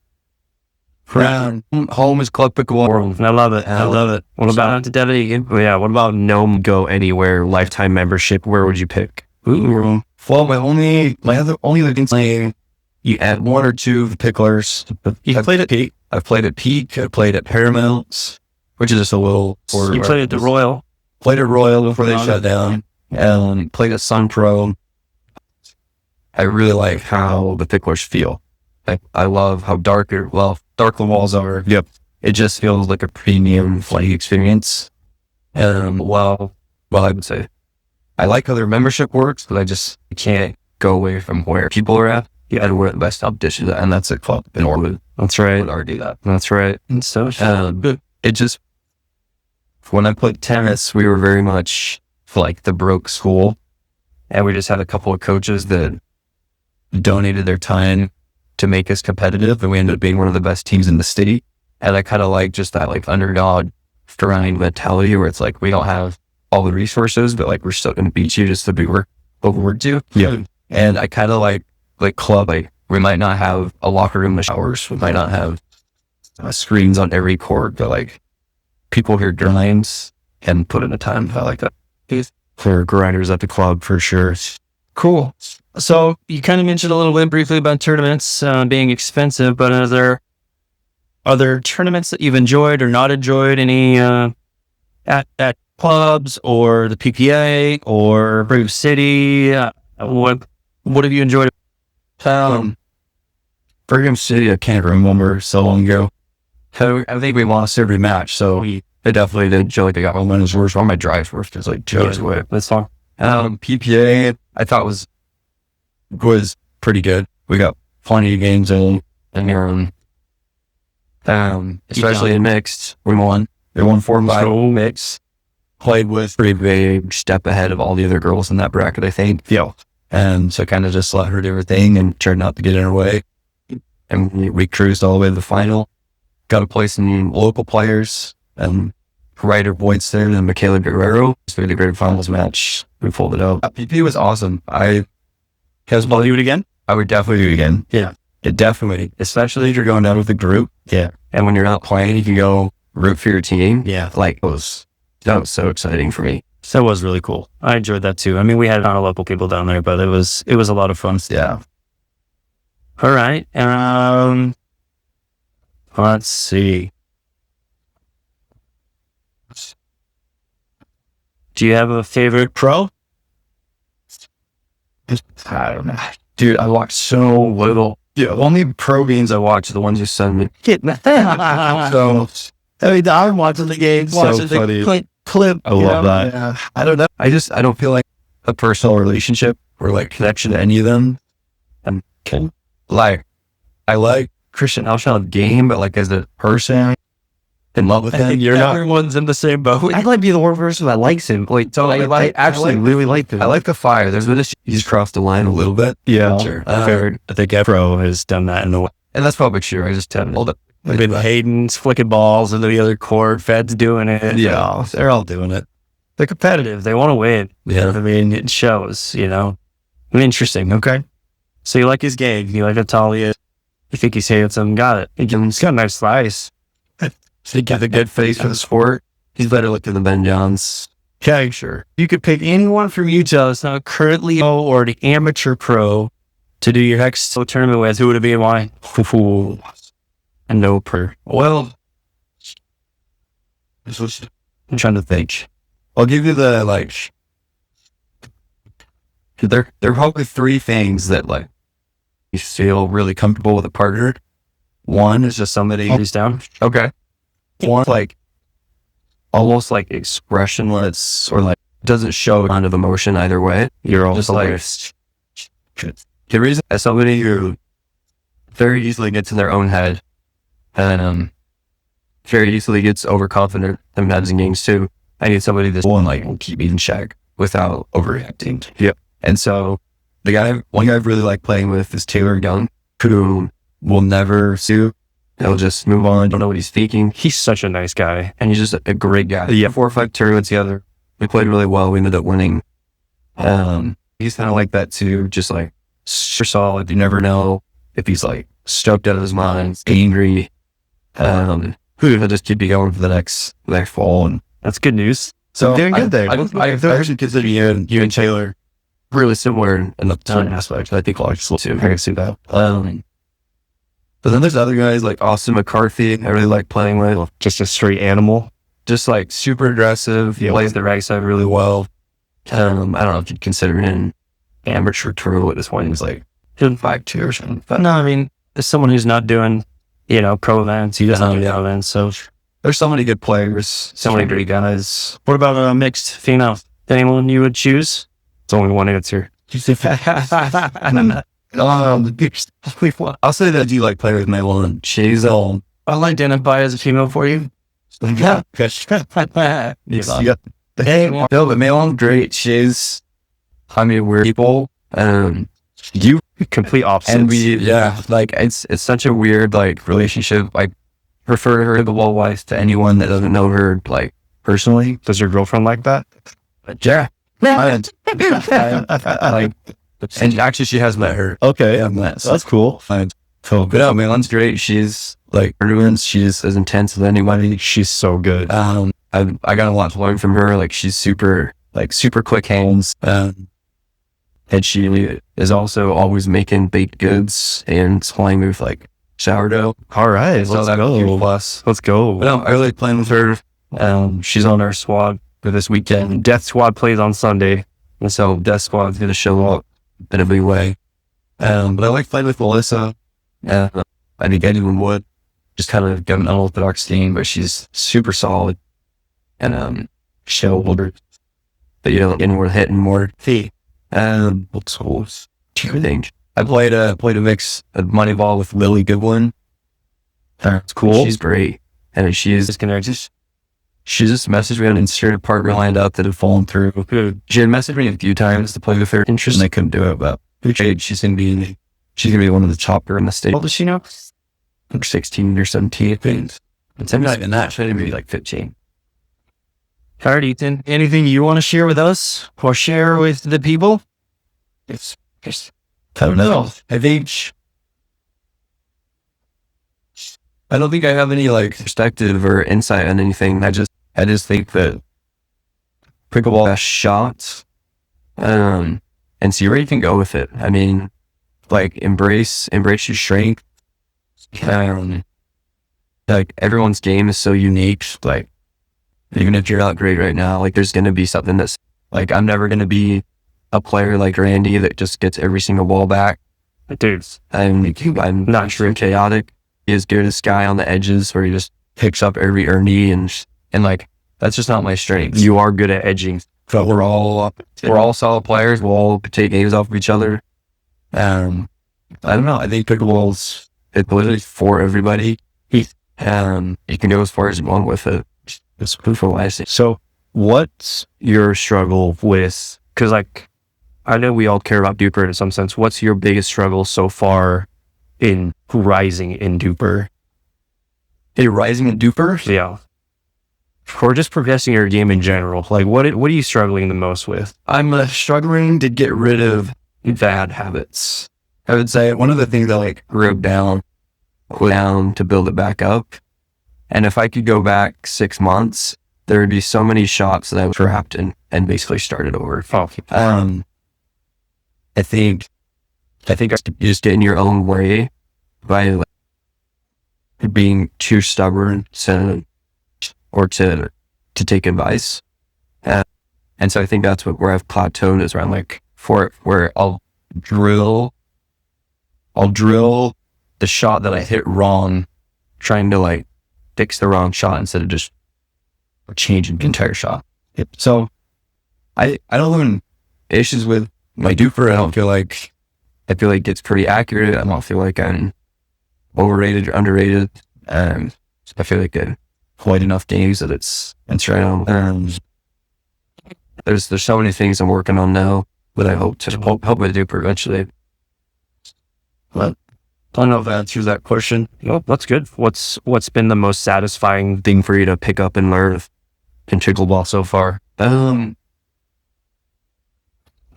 Home is Club Pickleball. I love it. What about Untitled? Yeah. What about no go anywhere lifetime membership? Where would you pick? Ooh. Well, my only other thing, you add one or two of the picklers. I've played at Peak. I've played at Peak. I played at Paramount, which is just a little. You played at the Royal. Played at Royal before they shut down. And played at Sun Pro. I really like how the picklers feel. I love how dark the walls are. Yep. It just feels like a premium playing experience. Well, I would say I like how their membership works, but I just can't go away from where people are at. Yeah, and where the best competition is at, and that's a club in Orwood. That's right. I would argue that. That's right. And so it just, when I played tennis, we were very much like the broke school, and we just had a couple of coaches that donated their time to make us competitive, and we ended up being one of the best teams in the city. And I kind of like just that like underdog grind mentality, where it's like we don't have all the resources, but like we're still going to beat you just to be what we're due. Yeah. And I kind of like club, like we might not have a locker room with showers, we might not have screens on every court, but like people here grinds and put in the time. I like that. For grinders at the club, for sure. Cool. So you kind of mentioned a little bit briefly about tournaments being expensive, but are there tournaments that you've enjoyed or not enjoyed? Any at clubs or the PPA or Brave City? What have you enjoyed? Brigham City, I can't remember so long ago. I think we lost every match, so I definitely didn't feel like I got my winners worse or my drives worse, because like Joe's way. That's fine. PPA, I thought was pretty good. We got plenty of games in here, especially in mixed. We won. They won 4-5 mixed. Played with pretty big step ahead of all the other girls in that bracket, I think. Yeah. And so kind of just let her do her thing and turned out to get in her way. And we cruised all the way to the final. Got to play some local players, and Ryder Boydson and Michaela Guerrero. So we had a great finals match. We pulled it out. PP was awesome. Will you do it again? I would definitely do it again. Yeah. It definitely, especially if you're going down with a group. Yeah. And when you're not playing, you can go root for your team. Yeah. Like that was so exciting for me. So it was really cool. I enjoyed that too. I mean, we had a lot of local people down there, but it was a lot of fun. Yeah. All right. Let's see. Do you have a favorite pro? I don't know. Dude, I watched so little. Yeah, only pro games I watch are the ones you send me. So, I mean, I'm watching the games. So funny. Clip. I love that. Yeah. I don't know. I don't feel like a personal relationship or like connection to any of them. And like, I like Christian Alshaw's game, but like as a person, in love with him. Everyone's in the same boat. I might be the one person that likes him. Like, so I actually really like him. I like the fire. There's been he's crossed the line a little bit. Yeah. Sure. I think Pro has done that in a way. And that's probably true. I just haven't hold it. Been Hayden's flicking balls into the other court. Fed's doing it. Yeah. They're all doing it. They're competitive. They want to win. Yeah. I mean, it shows, Interesting. Okay. So you like his game. You like how tall he is. You think he's handsome. Got it. He's got a nice slice. He got a good face for the sport. He's better looking than Ben Johns. Okay, sure. You could pick anyone from Utah that's not currently or the amateur pro to do your next tournament with, who would it be and why? And no per. Well, I'm trying to think. I'll give you the like. There are probably three things that like you feel really comfortable with a partner. One is just somebody who's down. Okay. One like almost like expressionless or like doesn't show a kind of emotion either way. You're all just like the reason as somebody who very easily gets in their own head and very easily gets overconfident sometimes in games too. I need somebody that's one like keep me in check without overreacting. Yep. And so one guy I really like playing with is Taylor Young, who will never sue. He'll just move on. Don't know what he's thinking. He's such a nice guy. And he's just a great guy. Yeah. 4 or 5 tournaments together. We played really well. We ended up winning. He's kind of like that too. Just like super solid. You never know if he's like stoked out of his mind, angry. He'll just keep you going for the next fall. And that's good news. So doing good there. I should consider you and Taylor really similar in the time aspect. I think like too. I can see that. But then there's other guys like Austin McCarthy. I really like playing with. Just a straight animal. Just like super aggressive. He plays the rag side really well. I don't know if you'd consider him amateur tour at this point. He's like 5'2" or something. But no, I mean, as someone who's not doing, pro events, he doesn't do pro events. So there's so many good players, so many great guys. What about a mixed female? Anyone you would choose? It's only one answer. I'll say that you like playing with Maylon. She's I'll identify as a female for you. Yeah. No, but Maylon's great. We're people. You complete opposites. And it's such a weird like relationship. I prefer her pickleball wife to anyone that doesn't know her like personally. Does your girlfriend like that? Yeah. And actually she has met her. Okay. So that's cool. But no, Maylon's great. She's like she's as intense as anybody. She's so good. I got a lot to learn from her. Like she's super quick hands. And she is also always making baked goods and playing with like sourdough. All right, so let's go. Let's go. But no, I really like playing with her. She's on our squad for this weekend. Death Squad plays on Sunday. And so Death Squad's going to show up in a big way. But I like playing with Melissa. I think anyone would. Just kind of get an unorthodox team, but she's super solid. And she'll older. But getting more hit and more feet. What's do you think? I played a mix of money ball with Lily Goodwin. That's cool. She's great. And she just messaged me on Instagram, partner lined up that had fallen through. She had messaged me a few times to play with her. Interesting. And I couldn't do it, but she's gonna be one of the top in the state. How old does she know? Like 16 or 17, I think. It's not even that. She's maybe like 15. All right, Ethan. Anything you want to share with us or share with the people? It's I don't know. I don't think I have any like perspective or insight on anything. I just think that pickleball has shots, and see where you can go with it. I mean, like embrace your strength. Like everyone's game is so unique. Like even if you're not great right now, like there's gonna be something that's like I'm never gonna be a player like Randy that just gets every single ball back. Dude, I'm not sure chaotic. He is good as guy on the edges where he just picks up every earnie and like that's just not my strength. You are good at edging. But we're all solid players. We'll all take games off of each other. I don't know. I think pickleball's literally for everybody. You can go as far as you want with it. It's proof of life. So what's your struggle with, because like I know we all care about Duper in some sense. What's your biggest struggle so far in rising in Duper? Rising in Duper? Yeah. Or just progressing your game in general. Like what are you struggling the most with? I'm struggling to get rid of bad habits. I would say one of the things I like wrote down to build it back up. And if I could go back 6 months, there would be so many shots that I was trapped in and basically started over. Oh. I think I think you just get in your own way by like, being too stubborn or to take advice. And so I think that's where I've plateaued is around like where I'll drill the shot that I hit wrong, trying to like fix the wrong shot instead of just changing the entire shot. So I don't have any issues with my duper. I feel like it's pretty accurate. I don't feel like I'm overrated or underrated. I feel like I played enough games that it's right. There's so many things I'm working on now that I hope with duper eventually. But I don't know if that answers that question. Oh, that's good. What's been the most satisfying thing for you to pick up and learn in pickleball so far? I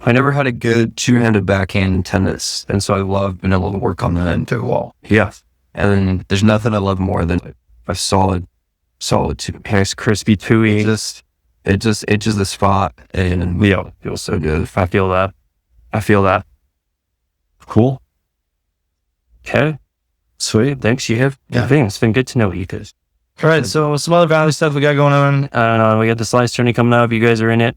never had a good two-handed backhand in tennis, and so I love being able to work on that in pickleball. Yeah, and there's nothing I love more than a solid nice crispy two-y. It just itches the spot, and it feels so good. I feel that. Cool. Okay. Sweet. Thanks, you have. Yeah. It's been good to know you guys. All right, so some other Valley stuff we got going on. We got the SLYCE Tournament coming up. You guys are in it.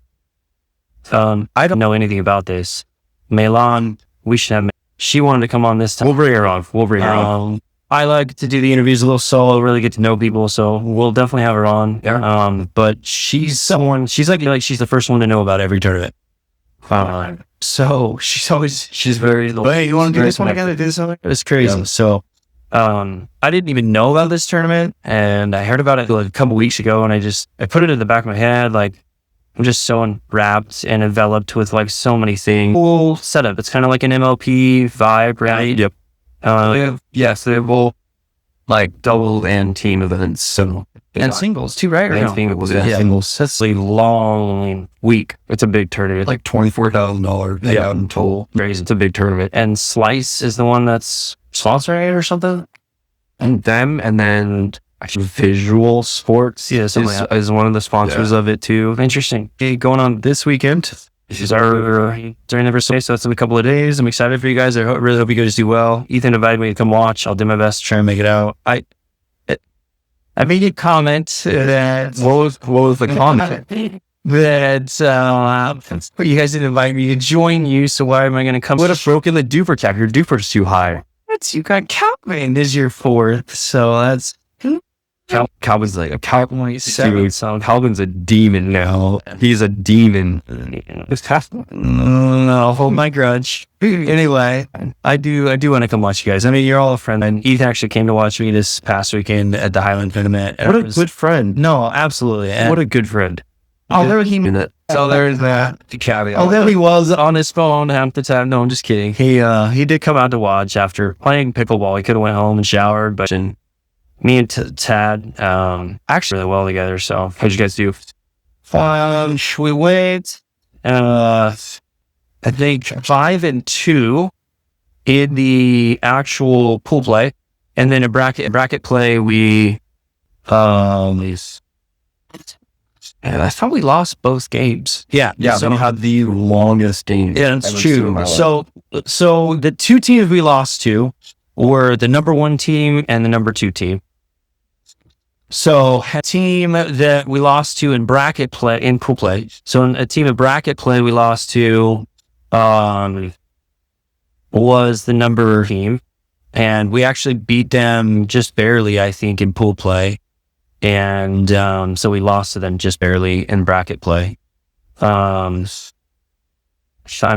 I don't know anything about this. Melan, we should have. She wanted to come on this time. We'll bring her on. I like to do the interviews a little solo, really get to know people, so we'll definitely have her on. Yeah. But she's like she's the first one to know about every tournament. So she's very. Hey, you want to do this one again? To do something? It's crazy. Yeah. So, I didn't even know about this tournament, and I heard about it like a couple weeks ago, and I put it in the back of my head, like I'm just so wrapped and enveloped with like so many things. Cool setup. It's kind of like an MLP vibe, right? Yep. They have both like double and team events, so and singles too, right? And singles, yeah. Singles. That's a long week. It's a big tournament, like $24,000 payout in total. Crazy. It's a big tournament, and SLYCE is the one that's sponsoring it or something. And them, and then actually Visual Sports, is one of the sponsors of it too. Interesting. Okay, going on this weekend. This is our during the birthday, so it's in a couple of days. I'm excited for you guys. I really hope you guys do well. Ethan invited me to come watch. I'll do my best to try and make it out. I made a comment that what was the comment? That you guys didn't invite me to join you, so why am I going to come? Would have broken the duper cap. Your duper's too high. You got Calvin is your fourth, so that's Calvin's like a Calvin's a demon now. He's a demon. No, I'll hold my grudge. Anyway, I do want to come watch you guys. I mean, you're all a friend, and Ethan actually came to watch me this past weekend at the Highland Tournament. What a good friend! No, absolutely. And what a good friend. Although there's that caveat. Although he was on his phone half the time. No, I'm just kidding. He did come out to watch after playing pickleball. He could have went home and showered, but me and Tad actually really well together. So how'd you guys do? We went I think 5-2 in the actual pool play, and then a bracket play we and I thought we lost both games. Yeah. So we had the longest game. Yeah, it's true. So the two teams we lost to were the number 1 team and the number 2 team. So a team that we lost to in bracket play, in pool play. So in a team of bracket play we lost to was the number team. And we actually beat them just barely, I think, in pool play. And so we lost to them just barely in bracket play. If I'm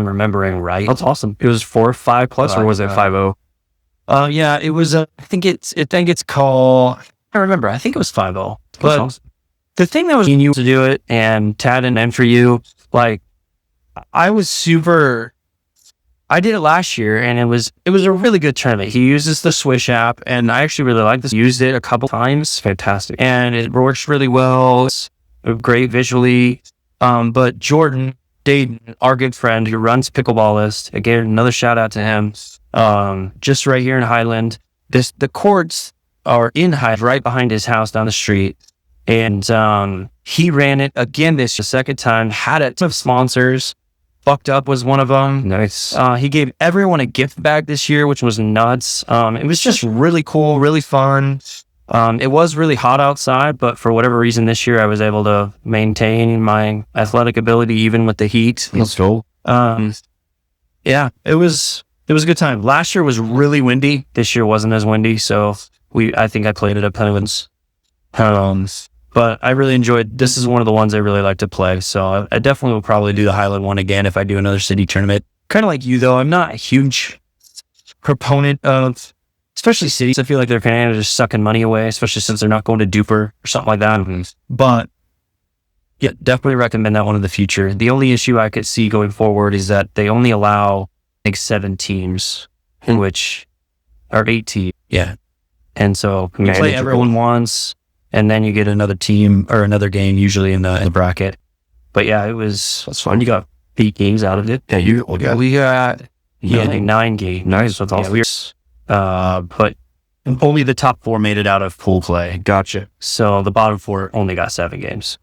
remembering right. That's awesome. It was 4-5 plus, or was it 5-0? Yeah, it was. I think it's called. I remember. I think it was 5-0. But awesome. The thing that was you to do it, and Tad and for you, like I was super. I did it last year, and it was a really good tournament. He uses the Swish app, and I actually really like this. Used it a couple times. Fantastic. And it works really well. It's great visually. But Jordan Dayton, our good friend who runs Pickleball List, again, another shout out to him. Just right here in Highland. The courts are in Highland, right behind his house down the street. And he ran it again the second time, had a ton of sponsors. Fucked Up was one of them. Nice. He gave everyone a gift bag this year, which was nuts. It was just really cool, really fun. It was really hot outside, but for whatever reason this year I was able to maintain my athletic ability even with the heat. Let's go. Yeah, it was a good time. Last year was really windy. This year wasn't as windy, so I think I played it at Penguins. But I really enjoyed. This is one of the ones I really like to play. So I definitely will probably do the Highland one again if I do another city tournament. Kind of like you though, I'm not a huge proponent of, especially cities. I feel like they're kind of just sucking money away, especially since they're not going to Duper or something like that. But yeah, definitely recommend that one in the future. The only issue I could see going forward is that they only allow like 7 teams, which are 8 teams. Yeah. And so you play everyone once, and then you get another team or another game usually in the bracket. But yeah, that's fun. You got 8 games out of it. Yeah, we got like 9 games. Nice. So but only the top 4 made it out of pool play. Gotcha. So the bottom 4 only got 7 games.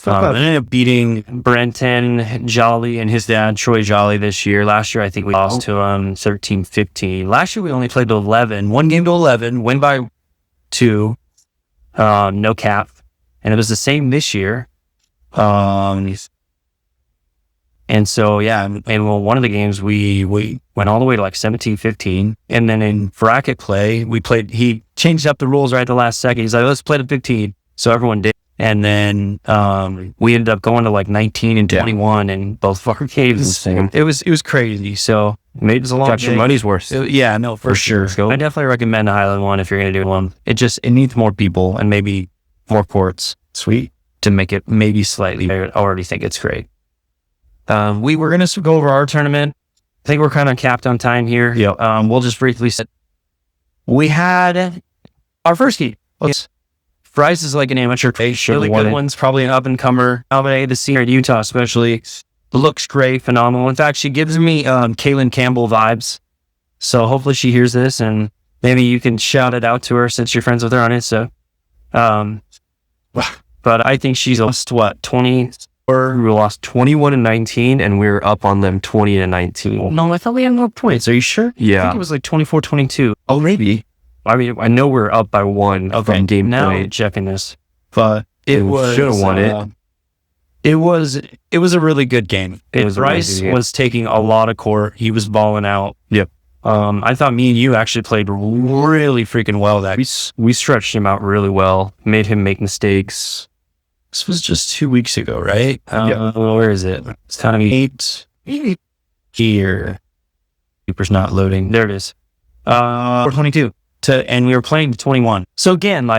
I ended up beating Brenton Jolly and his dad, Troy Jolly, this year. Last year, I think we lost to 13-15. Last year, we only played to 11. 1 game to 11, win by 2, no cap. And it was the same this year. And so, yeah, and one of the games, we went all the way to like 17-15. And then in bracket play, he changed up the rules right at the last second. He's like, let's play to 15. So everyone did. And then we ended up going to like 19 and 21 in both of our games. It was crazy. So maybe it's a long. Got your money's worth. For sure. I definitely recommend the Highland one if you're gonna do one. It needs more people and maybe more courts. Sweet. To make it maybe slightly better. I already think it's great. We were gonna go over our tournament. I think we're kind of capped on time here. Yeah. We'll just briefly say we had our first game. Bryce is like an amateur play. Really good ones, probably an up-and-comer. Nominated the senior at Utah especially. Looks great, phenomenal. In fact, she gives me Kaylin Campbell vibes. So hopefully she hears this and maybe you can shout it out to her since you're friends with her on Insta. But I think she's lost, 20? Or we lost 21-19 and we were up on them 20-19. No, I thought we had more points. Are you sure? Yeah. I think it was like 24-22. Oh, maybe. I mean, I know we're up by 1 from game now. Checking this, but it should have won it. It was a really good game. Bryce was taking a lot of court. He was balling out. Yep. I thought me and you actually played really freaking well. We stretched him out really well. Made him make mistakes. This was just 2 weeks ago, right? Yeah. Where is it? It's kind of 8 here. Super's not loading. There it is. 22. And we were playing to 21. So again,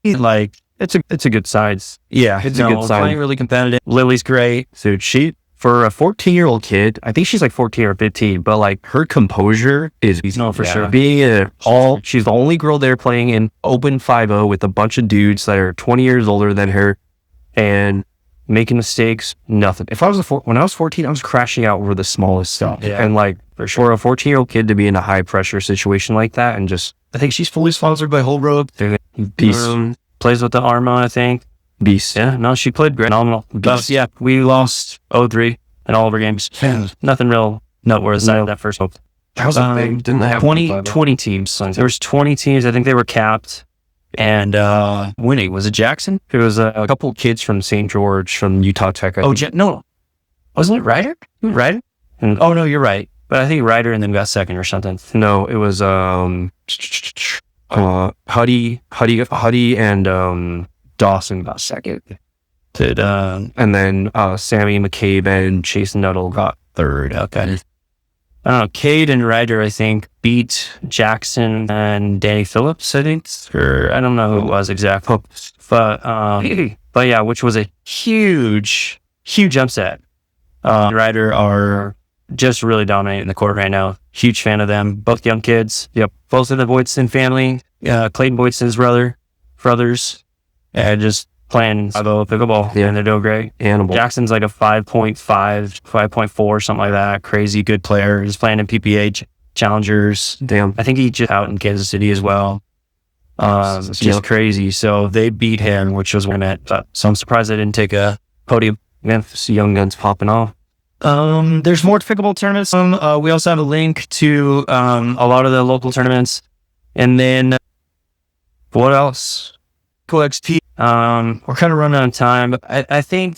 it's a good size. Yeah, it's a good size. Playing really competitive. Lily's great. So she, for a 14-year-old kid, I think she's like 14 or 15, but like her composure is for sure. She's the only girl there playing in open 5-0 with a bunch of dudes that are 20 years older than her and making mistakes, nothing. When I was 14, I was crashing out over the smallest stuff. Yeah. And like for a 14-year-old kid to be in a high pressure situation like that and just, I think she's fully sponsored by Holbrook. Beast. Plays with the Arma, I think. Beast. Yeah, no, she played great. Phenomenal. But yeah, we lost 0-3 in all of our games. Nothing real noteworthy out of that first hope. That was big. Didn't have 20 teams. There was 20 teams. I think they were capped. And winning, was it Jackson? It was a couple of kids from St. George from Utah Tech. No. Wasn't it Ryder? Ryder? Oh, no, you're right. But I think Ryder and then got second or something. No, it was Huddy and Dawson got second. And then Sammy McCabe and Chase Nuttall got third. Okay. I don't know. Cade and Ryder, I think, beat Jackson and Danny Phillips, I think. Or I don't know who it was exactly. But yeah, which was a huge upset. Ryder are just really dominating the court right now. Huge fan of them. Both young kids. Yep. Both of the Boydson family. Clayton Boydson's brothers. And just playing pickleball. Yeah. And they're doing great. Animal. Jackson's like a 5.5, 5.4, something like that. Crazy good player. He's playing in PPA challengers. Damn. I think he's just out in Kansas City as well. Just crazy. So they beat him, which was where I met. So I'm surprised they didn't take a podium. Yeah, see young guns popping off. There's more pickleball tournaments. We also have a link to a lot of the local tournaments. And then what else? Pickle XP. We're kind of running out of time, but I think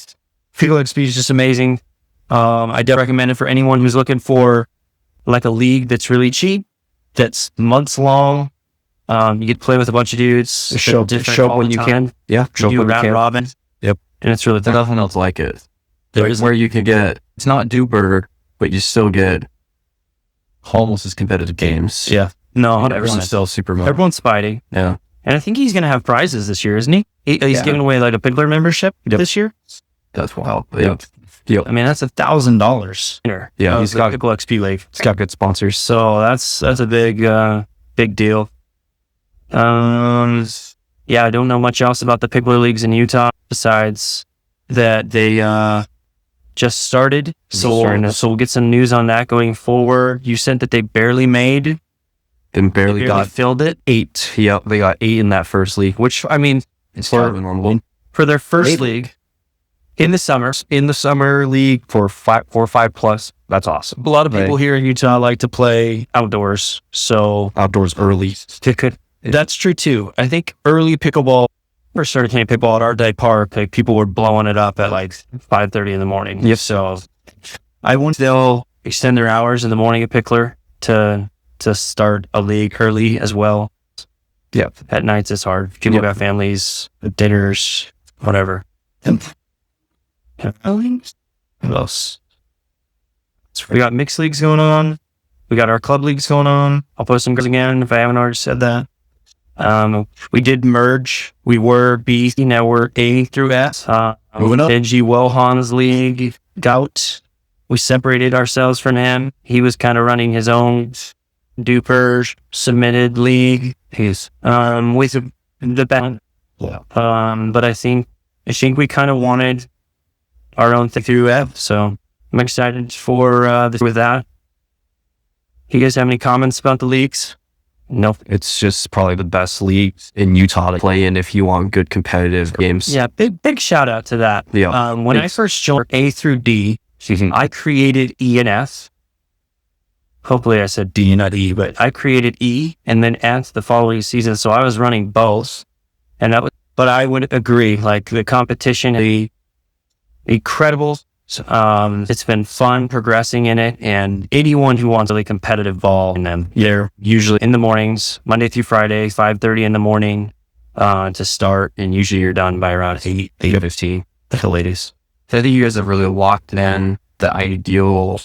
Pickle XP is just amazing. I do recommend it for anyone who's looking for like a league that's really cheap, that's months long. You get to play with a bunch of dudes. Show up when you can. Yeah, show up when you can. Robin. Yep. And it's really there's nothing else like it. There's where you can get, it's not duper, but you still get almost as competitive games. Yeah. No, everyone's still super motivated. Everyone's fighting. Yeah. And I think he's going to have prizes this year, isn't he? He's giving away like a Pickler membership this year. That's wild. Yep. I mean, that's $1,000. Yeah. He's got Pickle XP League. It's got good sponsors. So that's a big deal. I don't know much else about the Pickler leagues in Utah besides that they just started. So we'll get some news on that going forward. You said that they barely made. And barely filled it. 8. Yep, they got 8 in that first league, which I mean, it's kind of normal for their first league in the summer. In the summer league for 4 or 5 plus. That's awesome. A lot of people here in Utah like to play outdoors. So outdoors early. That's true too. I think early pickleball, first started playing pickleball at our day park, like people were blowing it up at like 5:30 in the morning. Yep. So I wonder if they'll extend their hours in the morning at Pickler to start a league early as well. Yeah. At nights it's hard. People got families, dinners, whatever. What else? So we got mixed leagues going on. We got our club leagues going on. I'll post some girls again if I haven't already said that. We did merge. We were B, now we're A through S. Moving up. Benji Wilhan's league, Gout. We separated ourselves from him. He was kind of running his own duper submitted league. He's with the band. Yeah. But I think we kind of wanted our own thing through F. So I'm excited for this with that. You guys have any comments about the leagues? Nope. It's just probably the best league in Utah to play in if you want good competitive games. Yeah, big shout out to that. Yeah. When I first joined A through D, I created E and F. Hopefully I said D, not E, but I created E and then F the following season. So I was running both. But I would agree, like the competition, the incredible. It's been fun progressing in it, and anyone who wants a really competitive ball in them, they're usually in the mornings, Monday through Friday, 5:30 in the morning to start, and usually you're done by around 8:15 at the latest. So I think you guys have really locked in the ideal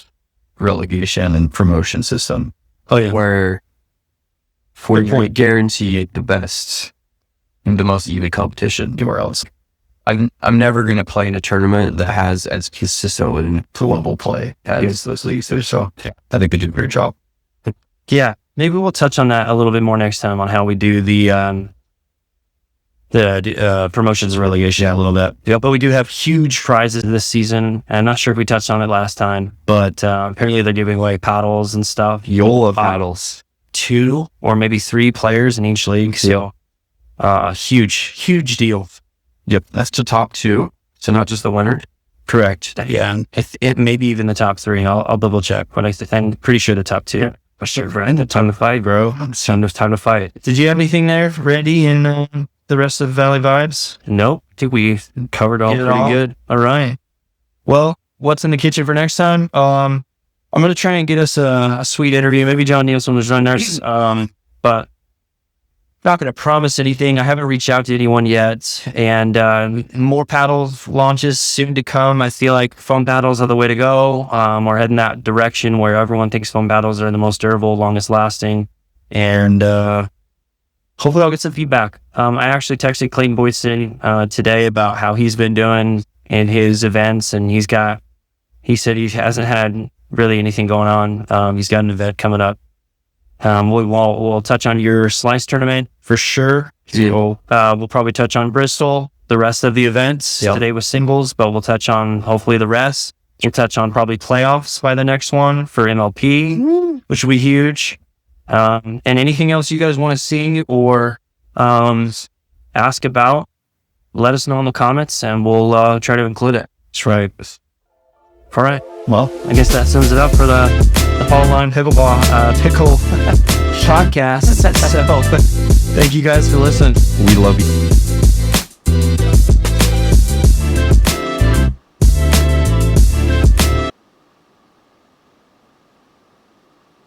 relegation and promotion system. Oh yeah, where for you guarantee the best and the most even competition anywhere else. I'm never going to play in a tournament that has as consistent and level play as those leagues do. So I think they do a great job. Yeah, maybe we'll touch on that a little bit more next time on how we do the promotions and relegation a little bit. Yeah, but we do have huge prizes this season. I'm not sure if we touched on it last time, but apparently they're giving away paddles and stuff. Yola paddles. 2 or maybe 3 players in each league. So huge deal. Yep, that's the top 2. So not just the winner. Correct. Yeah, it maybe even the top 3. I'll double check, but I'm pretty sure the top 2. Yeah. For sure, Brandon. Time to fight, bro. It's time to fight. Did you have anything there, Randy, and the rest of Valley Vibes? Nope. I think we covered all pretty good. All right. Well, what's in the kitchen for next time? I'm gonna try and get us a sweet interview. Maybe John Nielsen was joining us. But not going to promise anything. I haven't reached out to anyone yet. And more paddle launches soon to come. I feel like foam paddles are the way to go. We're heading that direction where everyone thinks foam paddles are the most durable, longest lasting. And hopefully I'll get some feedback. I actually texted Clayton Boydson today about how he's been doing in his events. And he said he hasn't had really anything going on. He's got an event coming up. We'll touch on your SLYCE tournament for sure. So, we'll probably touch on Bristol, the rest of the events. Yep. Today was singles, but we'll touch on hopefully the rest. We'll touch on probably playoffs by the next one for MLP, which will be huge. And anything else you guys want to see or ask about, let us know in the comments and we'll try to include it. That's right. All right. Well, I guess that sums it up for the Fall Line Pickleball Pickle podcast. So, thank you guys for listening. We love you.